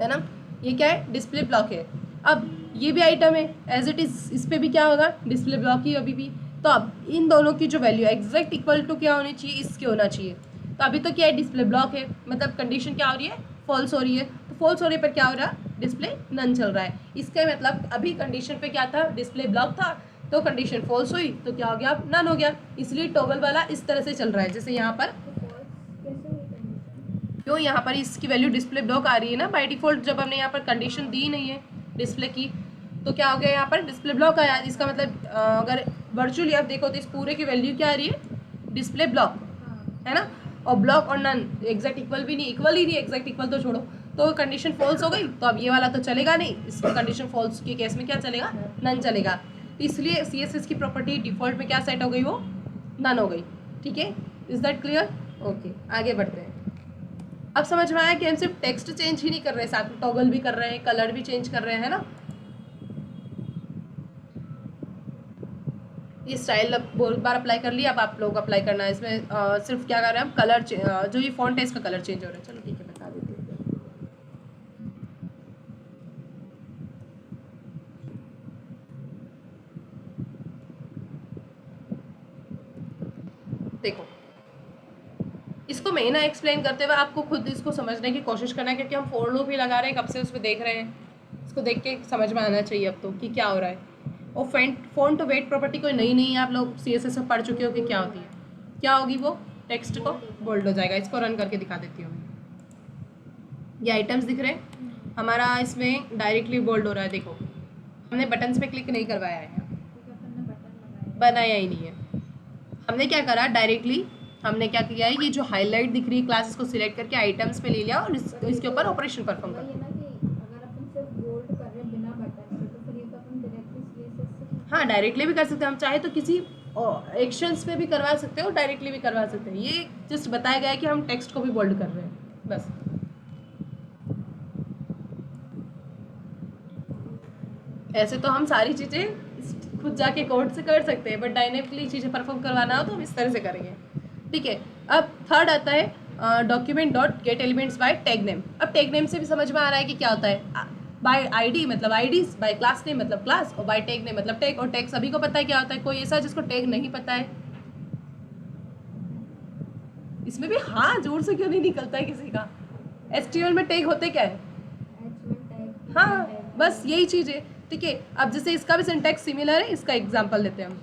है ना। ये क्या है, डिस्प्ले ब्लॉक है। अब ये भी आइटम है एज इट इज, इस पर भी क्या होगा, डिस्प्ले ब्लॉक ही अभी भी। तो अब इन दोनों की जो वैल्यू एग्जैक्ट इक्वल टू क्या होनी चाहिए, इसके होना चाहिए। तो अभी तो क्या है, डिस्प्ले ब्लॉक है, मतलब कंडीशन क्या हो रही है, फॉल्स हो रही है। तो फॉल्स हो रही पर क्या हो रहा है, डिस्प्ले नन चल रहा है। इसका मतलब अभी कंडीशन पे क्या था, डिस्प्ले ब्लॉक था, तो कंडीशन फॉल्स हुई तो क्या हो गया, नन हो गया। इसलिए टॉगल वाला इस तरह से चल रहा है, जैसे यहाँ पर तो फॉल्स कैसे हुई कंडीशन? क्यों, यहाँ पर इसकी वैल्यू डिस्प्ले ब्लॉक आ रही है ना बाय डिफॉल्ट, जब हमने यहाँ पर कंडीशन दी नहीं है डिस्प्ले की, तो क्या हो गया, यहाँ पर डिस्प्ले ब्लॉक आया। इसका मतलब अगर वर्चुअली आप देखो तो इस पूरे की वैल्यू क्या आ रही है, डिस्प्ले ब्लॉक, है ना। और ब्लॉक और नन एग्जैक्ट इक्वल भी नहीं, इक्वल ही नहीं, एग्जैक्ट इक्वल तो छोड़ो, तो कंडीशन फॉल्स हो गई। तो अब ये वाला तो चलेगा नहीं, इस कंडीशन फॉल्स के केस में क्या चलेगा, नन चलेगा। तो इसलिए CSS की प्रॉपर्टी डिफॉल्ट में क्या सेट हो गई, वो नन हो गई। ठीक है, इज दैट क्लियर? ओके, आगे बढ़ते हैं। अब समझ में आया कि हम सिर्फ टेक्स्ट चेंज ही नहीं कर रहे, साथ में टॉगल भी कर रहे हैं, कलर भी चेंज कर रहे हैं, है ना। ये स्टाइल अब बहुत बार अप्लाई कर लिया, अब आप लोग अप्लाई करना है इसमें। सिर्फ क्या कर रहे हैं हम, कलर जो ये फॉन्ट है इसका कलर चेंज हो रहा है। चलो ठीक है, बता देती हूँ। देखो, इसको मैं ना एक्सप्लेन करते हुए आपको खुद इसको समझने की कोशिश करना है, क्योंकि हम फॉर लूप ही लगा रहे हैं, कब से उस पर देख रहे हैं। इसको देख के समझ में आना चाहिए अब तो कि क्या हो रहा है। और फॉन्ट टू वेट प्रॉपर्टी कोई नई नहीं है, आप लोग CSS में पढ़ चुके हो कि क्या होती है। क्या होगी वो, टेक्स्ट को बोल्ड हो जाएगा। इसको रन करके दिखा देती हूँ। ये आइटम्स दिख रहे हैं हमारा, इसमें डायरेक्टली बोल्ड हो रहा है। देखो, हमने बटन्स पे क्लिक नहीं करवाया है, बनाया ही नहीं है। हमने क्या करा, डायरेक्टली हमने क्या किया है, ये जो हाईलाइट दिख रही है क्लासेस को सिलेक्ट करके आइटम्स पे ले लिया और इसके ऊपर ऑपरेशन परफॉर्म कर। ये ना कि अगर अपन सिर्फ बोल्ड कर रहे हैं बिना बटन से, तो फिर ये तो अपन डायरेक्टली CSS से, हाँ, डायरेक्टली भी कर सकते हैं हम, चाहे तो किसी एक्शंस पे भी करवा सकते हैं और डायरेक्टली भी करवा सकते हैं। ये जस्ट बताया गया है कि हम टेक्स्ट को भी बोल्ड कर रहे हैं, बस। ऐसे तो हम सारी चीज़ें खुद जाके कोड से कर सकते हैं, बट डायनेमिकली चीज़ें परफॉर्म करवाना हो तो हम इस तरह से करेंगे। ठीक है, अब थर्ड आता है document dot gate elements bye tag name. अब टैग नेम से भी समझ में आ रहा है कि क्या होता है। बाय ID मतलब IDs, बाय क्लास नेम मतलब क्लास, और बाय टैग नेम मतलब टैग। और टैग सभी को पता है क्या होता है, कोई ऐसा जिसको टैग नहीं पता है? इसमें भी हाँ जोर से क्यों नहीं निकलता है किसी का। HTML में टैग होते क्या है, टैग, हाँ बस यही चीज़ है। ठीक है, अब जैसे इसका भी सिंटैक्स सिमिलर है, इसका एग्जांपल लेते हैं हम।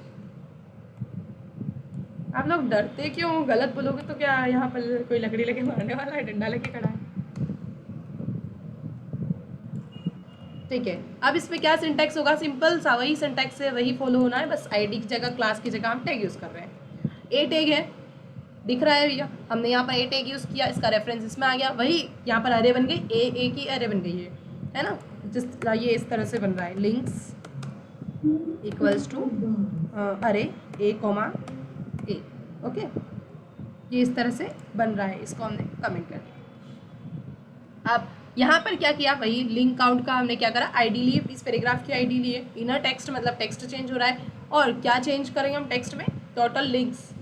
आप लोग डरते क्यों, गलत बोलोगे तो क्या यहाँ पर कोई लकड़ी लेके मारने वाला है, डंडा लेके खड़ा है। ठीक है, अब इसमें क्या सिंटैक्स होगा, सिंपल सा वही सिंटैक्स है, वही फॉलो होना है, बस ID की जगह क्लास की जगह हम टैग यूज़ कर रहे हैं। A टैग है, दिख रहा है भैया, हमने यहाँ पर A टैग यूज़ किया, इसका रेफरेंस इसमें आ गया, वही यहाँ पर अरे बन गई, A की अरे बन गई है ना। जिस ये इस तरह से बन रहा है, लिंक्स इक्वल्स टू अरे A, A। ओके, ये इस तरह से बन रहा है, इसको हमने कमेंट कर दिया। अब यहाँ पर क्या किया, वही लिंक काउंट का हमने क्या करा, ID लिए, इस पैराग्राफ की ID लिए। इनर टेक्स्ट मतलब टेक्स्ट चेंज हो रहा है, और क्या चेंज करेंगे हम टेक्स्ट में, टोटल लिंक्स।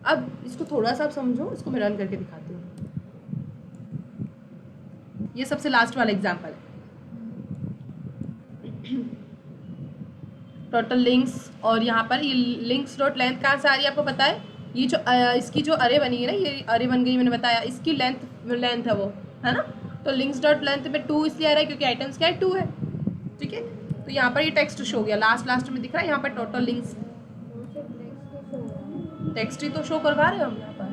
अब इसको थोड़ा सा आप समझो, इसको मैं रन करके दिखाती हूँ। ये सबसे लास्ट वाला एग्जाम्पल है, टोटल लिंक्स। और यहाँ पर ये लिंक्स डॉट लेंथ कहाँ से आ रही है आपको पता है, ये जो इसकी जो अरे बनी है ना, ये अरे बन गई, मैंने बताया, इसकी लेंथ है वो, है ना। तो लिंक्स डॉट लेंथ में 2 इसलिए आ रहा है क्योंकि आइटम्स क्या है, 2 है। ठीक है, तो यहाँ पर ये टेक्स्ट शो गया, लास्ट में दिख रहा है यहाँ पर टोटल लिंक्स, टेक्स्ट ही तो शो करवा रहे हैं हम यहाँ पर,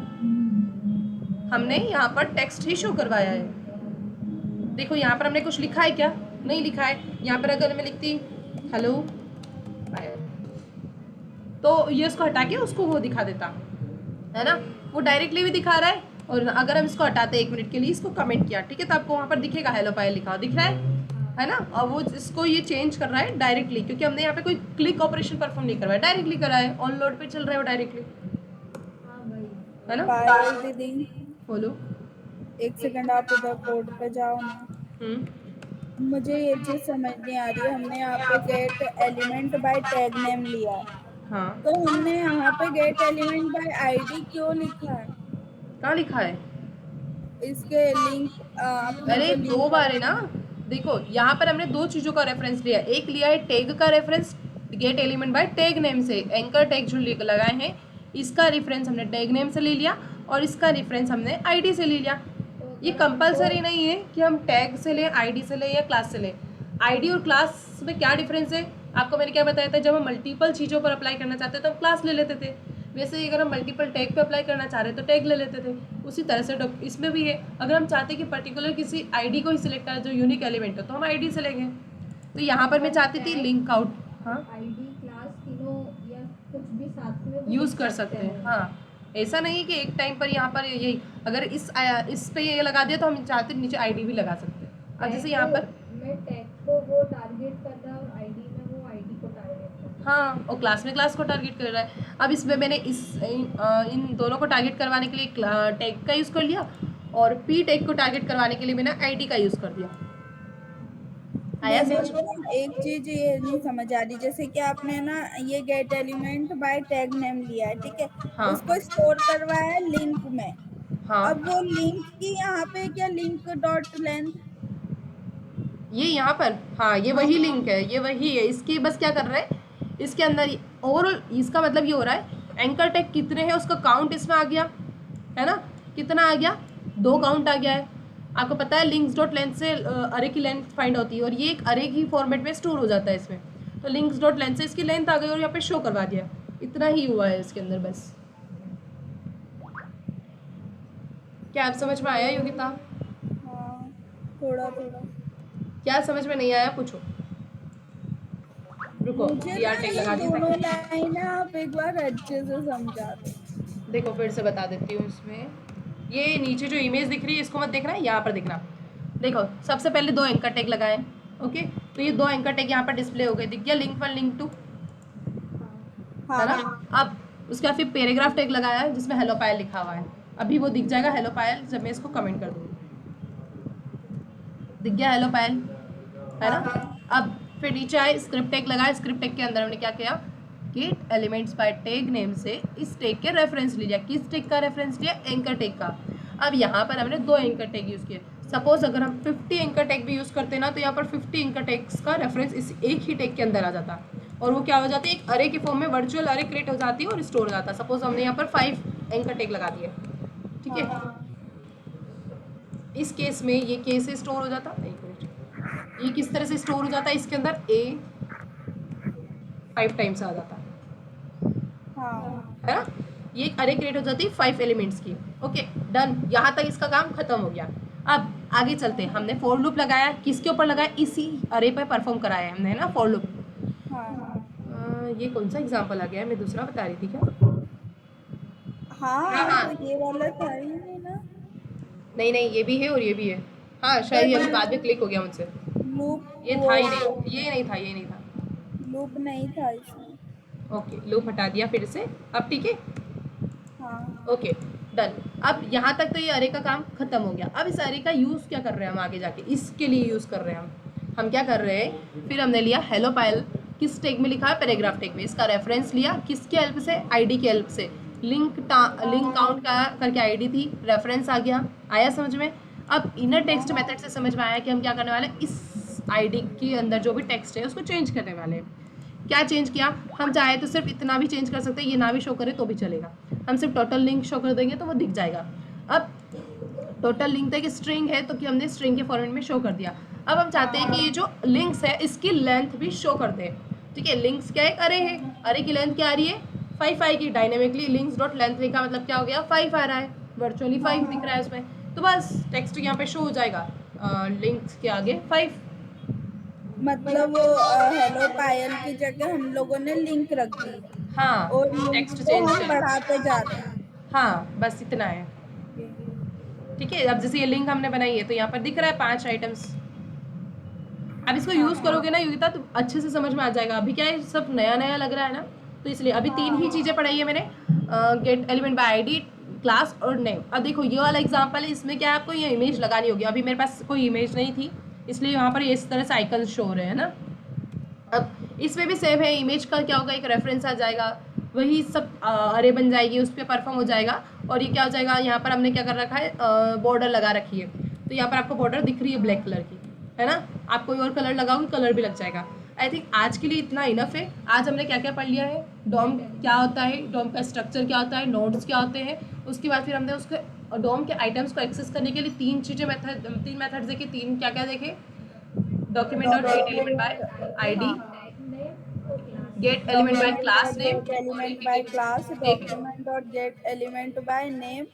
हमने यहाँ पर टेक्स्ट ही शो करवाया है। देखो यहाँ पर हमने कुछ लिखा है क्या, नहीं लिखा है। यहाँ पर अगर मैं लिखती हेलो तो ये उसको हटा के उसको वो दिखा देता है ना, वो डायरेक्टली भी दिखा रहा है। और अगर हम इसको हटाते 1 मिनट के लिए, इसको कमेंट किया, ठीक है, तो आपको वहाँ पर दिखेगा हेलो पायल लिखा हुआ, दिख रहा है ना। और वो इसको ये चेंज कर रहा है डायरेक्टली, क्योंकि हमने यहाँ पे कोई क्लिक ऑपरेशन परफॉर्म नहीं करवाया, डायरेक्टली करा है, ऑन लोड पे चल रहा है वो डायरेक्टली, हाँ भाई, है ना। पायल दीदी बोलो। 1 सेकंड, आप इधर कोड पे जाओ ना। मुझे ये चीज समझ नहीं आ रही है। हमने यहाँ पे gate element by tag name लिया है, हाँ, तो हमने यहाँ पे गेट एलिमेंट बाय आईडी क्यों लिखा है? कहाँ लिखा है? इसके लिंक आपने अरे जो 2 लिंक बार है ना। देखो यहाँ पर हमने 2 चीजों का रेफरेंस लिया, एक लिया है टैग का reference, gate element by tag name से, एंकर टैग जो लगाए हैं इसका रेफरेंस हमने टैग नेम से ले लिया, और इसका रेफरेंस हमने आईडी से ले लिया। ये कंपलसरी नहीं है कि हम टैग से लें, आईडी से लें या क्लास से लें। आईडी और क्लास में क्या डिफरेंस है आपको मैंने क्या बताया था, जब हम मल्टीपल चीज़ों पर अप्लाई करना चाहते तो हम क्लास ले लेते थे, वैसे ही अगर हम मल्टीपल टैग पे अप्लाई करना चाह रहे तो टैग ले लेते थे। उसी तरह से इसमें भी है, अगर हम चाहते हैं कि पर्टिकुलर किसी आईडी को ही सिलेक्ट करें जो यूनिक एलिमेंट हो तो हम आईडी से लेंगे। तो यहाँ पर मैं चाहती थी लिंक आउट, हाँ, आईडी क्लास तीनों या कुछ भी साथ में यूज़ कर सकते हैं। हाँ, ऐसा नहीं है कि एक टाइम पर यहाँ पर यही, अगर इस पे ये लगा दिया तो हम चाहते नीचे आईडी भी लगा सकते हैं। अब जैसे यहाँ पर मैं टैग को वो टारगेट कर रहा और आईडी में वो आईडी को टारगेट कर रहा। हाँ, और क्लास में क्लास को टारगेट कर रहा है। अब इसमें मैंने इन दोनों को टारगेट करवाने के लिए टैग का यूज़ कर लिया, और पी टैग को टारगेट करवाने के लिए मैंने आईडी का यूज़ कर दिया। आया समझ? एक चीज ये नहीं समझ आ रही, जैसे कि आपने ना ये gate element by tag name लिया है, ठीक है, हाँ। उसको स्टोर करवाया है लिंक में। हाँ, अब वो लिंक की यहाँ पे क्या लिंक डॉट लेंथ, ये यहाँ पर, हाँ, ये वही लिंक है, ये वही है। इसकी बस क्या कर रहा है, इसके अंदर ओवरऑल इसका मतलब ये हो रहा है एंकर टैग कितने हैं उसका काउंट इसमें आ गया, है ना। कितना आ गया? 2 काउंट आ गया है। आपको पता है लिंक्स डॉट लेंथ से अरे की लेंथ फाइंड होती है, और ये एक अरे की फॉर्मेट में स्टोर हो जाता है इसमें। तो लिंक्स डॉट लेंथ से इसकी लेंथ आ गई और यहाँ पे शो करवा दिया। इतना ही हुआ है इसके अंदर बस। क्या आप समझ में आया योगिता? हाँ थोड़ा थोड़ा। क्या समझ में नहीं आया पूछो। रुको, मुझे ना यार टैग ये लगा दी दोनों ताकि लाइन आप एक बार अच्छे से समझा दो। देखो फिर से बता देती हूँ। इसमें ये नीचे जो इमेज दिख रही है इसको मत देखना है, यहाँ पर देखना। देखो सबसे पहले 2 एंकर टैग लगाए, ओके, तो ये 2 एंकर टैग यहाँ पर डिस्प्ले हो गए, दिख गया लिंक 1 लिंक 2, है ना। अब उसके बाद फिर पैराग्राफ टैग लगाया है जिसमें हेलो पायल लिखा हुआ है, अभी वो दिख जाएगा हेलो पायल जब मैं इसको कमेंट कर दूँगी। दिख गया हेलो पायल, है ना। अब फिर नीचे आए स्क्रिप्ट टैग लगाया, स्क्रिप्ट टैग के अंदर हमने क्या किया, gate elements bye tag name से इस टैग के रेफरेंस लिया। किस टैग का रेफरेंस लिया? एंकर टैग का। अब यहाँ पर हमने 2 एंकर टैग यूज़ किए। सपोज अगर हम 50 एंकर टैग भी यूज़ करते ना तो यहाँ पर 50 एंकर टैग्स का रेफरेंस इस एक ही टैग के अंदर आ जाता, और वो क्या हो जाती है, एक अरे के फॉर्म में वर्चुअल अरे क्रिएट हो जाती है और स्टोर हो जाता है। सपोज हमने यहाँ पर 5 एंकर टैग लगा दिए, ठीक है। इस केस में ये केस से स्टोर हो जाता, एक मिनट, ये किस तरह से स्टोर हो जाता है, इसके अंदर ए 5 टाइम्स आ जाता है ना। ये एक अरे क्रिएट हो जाती है 5 एलिमेंट्स की। ओके डन, यहाँ तक इसका काम खत्म हो गया। अब आगे चलते हैं। हमने फॉर लूप लगाया, किसके ऊपर लगाया, इसी अरे पर परफॉर्म कराया हमने, है ना, फॉर लूप। ये कौन सा एग्जांपल आ गया है, मैं दूसरा बता रही थी क्या? हाँ तो ये वाला था ही नहीं ना। नहीं ये भी है और ये भी है। हाँ शायद ये अभी बाद में क्लिक हो गया मुझसे, लूप ये था ही नहीं, ये नहीं था। लूप नहीं था इसमें। ओके लूप हटा दिया फिर से, अब ठीक है। हाँ ओके डन। अब यहाँ तक तो ये अरे का काम खत्म हो गया। अब इस अरे का यूज़ क्या कर रहे हैं हम आगे जाके, इसके लिए यूज़ कर रहे हैं हम क्या कर रहे हैं, फिर हमने लिया हेलो पायल, किस टैग में लिखा है, पैराग्राफ टैग में। इसका रेफरेंस लिया किसके हेल्प से, आईडी के हेल्प से। लिंक काउंट का करके आईडी थी, रेफरेंस आ गया। आया समझ में? अब इनर टेक्स्ट मेथड से समझ में आया कि हम क्या करने वाले हैं, इस आईडी के अंदर जो भी टेक्स्ट है उसको चेंज करने वाले हैं। क्या चेंज किया, हम चाहे तो सिर्फ इतना भी चेंज कर सकते हैं, ये ना भी शो करे तो भी चलेगा। हम सिर्फ टोटल लिंक शो कर देंगे तो वो दिख जाएगा। अब टोटल लिंक तक स्ट्रिंग है तो कि हमने स्ट्रिंग के फॉर्मेट में शो कर दिया। अब हम चाहते हैं कि ये जो लिंक्स है इसकी लेंथ भी शो कर दे, ठीक है। लिंक्स क्या एक अरे है, अरे की लेंथ क्या आ रही है, 5 आएगी। डायनेमिकली लिंक्स डॉट लेंथ लिखा मतलब क्या हो गया, 5 आ रहा है, वर्चुअली 5 दिख रहा है उसमें। तो बस टेक्स्ट यहाँ पे शो हो जाएगा लिंक्स के आगे 5। मतलब वो हेलो पायल की जगह हम लोगों ने लिंक रख दी हाँ, और लिंक टेक्स्ट को चेंज हम कर, बढ़ाते जा रहे हैं। हाँ बस इतना है। ठीक है, अब जैसे ये लिंक हमने बनाई है तो यहाँ पर दिख रहा है 5 आइटम्स। अब इसको यूज़ करोगे ना योगिता तो अच्छे से समझ में आ जाएगा। अभी क्या है, सब नया नया लग रहा है ना, तो इसलिए अभी 3 ही चीज़ें पढ़ाई है मैंने, gate element by ID, class और नेम। अब देखो ये वाला एग्जाम्पल है, इसमें क्या है, आपको ये इमेज लगानी होगी। अभी मेरे पास कोई इमेज नहीं थी, इसलिए यहाँ पर इस तरह से आइकन शो हो रहे हैं ना। अब इसमें भी सेम है, इमेज का क्या होगा, एक रेफरेंस आ जाएगा, वही सब अरे बन जाएगी, उस पर परफॉर्म हो जाएगा। और ये क्या हो जाएगा, यहाँ पर हमने क्या कर रखा है, बॉर्डर लगा रखी है, तो यहाँ पर आपको बॉर्डर दिख रही है ब्लैक कलर की, है ना। आप कोई और कलर लगाओगे, कलर भी लग जाएगा। आई थिंक आज के लिए इतना इनफ है। आज हमने क्या क्या पढ़ लिया है, डॉम क्या होता है, डॉम का स्ट्रक्चर क्या होता है, नोड्स क्या होते हैं। उसके बाद फिर हमने उसके डॉम के आइटम्स को एक्सेस करने के लिए 3 मेथड्स देखे। 3 क्या क्या देखे, document dot gate element by ID, gate element by class name, gate element by class, document dot gate element by name,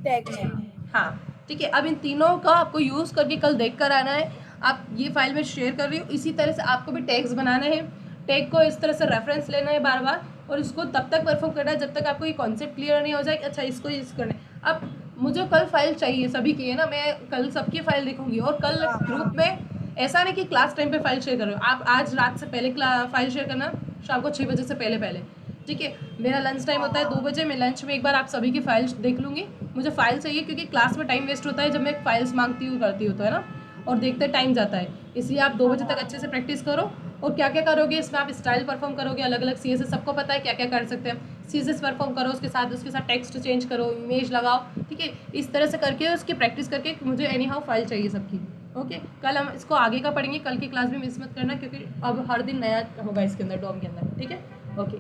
tag name. हाँ ठीक है। अब इन तीनों का आपको यूज़ करके कल देख कर आना है। आप ये फाइल में शेयर कर रही हो, इसी तरह से आपको भी टैग्स बनाना है। टैग को इस तरह से रेफरेंस लेना है बार बार, और इसको तब तक परफॉर्म करना है जब तक आपको ये कॉन्सेप्ट क्लियर नहीं हो जाए कि अच्छा इसको यूज़ करना है। अब मुझे कल फाइल चाहिए सभी की, है ना, मैं कल सबकी फाइल देखूंगी। और कल ग्रुप में ऐसा नहीं कि क्लास टाइम पे फाइल शेयर करो, आप आज रात से पहले फाइल शेयर करना, शाम को 6 बजे से पहले। ठीक है, मेरा लंच टाइम होता है 2 बजे, मैं लंच में एक बार आप सभी की फाइल देख लूँगी। मुझे फाइल चाहिए क्योंकि क्लास में टाइम वेस्ट होता है जब मैं फाइल्स मांगती हूँ करती हूँ, तो है ना, और देखते टाइम जाता है। इसलिए आप 2 बजे तक अच्छे से प्रैक्टिस करो। और क्या क्या करोगे इसमें, आप स्टाइल परफॉर्म करोगे, अलग अलग CSS सबको पता है क्या क्या कर सकते हैं। CSS परफॉर्म करो, उसके साथ टेक्स्ट चेंज करो, इमेज लगाओ। ठीक है, इस तरह से करके उसकी प्रैक्टिस करके मुझे एनी हाउ फाइल चाहिए सबकी। ओके, कल हम इसको आगे का पढ़ेंगे, कल की क्लास भी मिस मत करना क्योंकि अब हर दिन नया होगा इसके अंदर, डॉम के अंदर। ठीक है, ओके,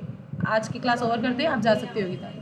आज की क्लास ओवर करते हैं, आप जा सकते हो गीता।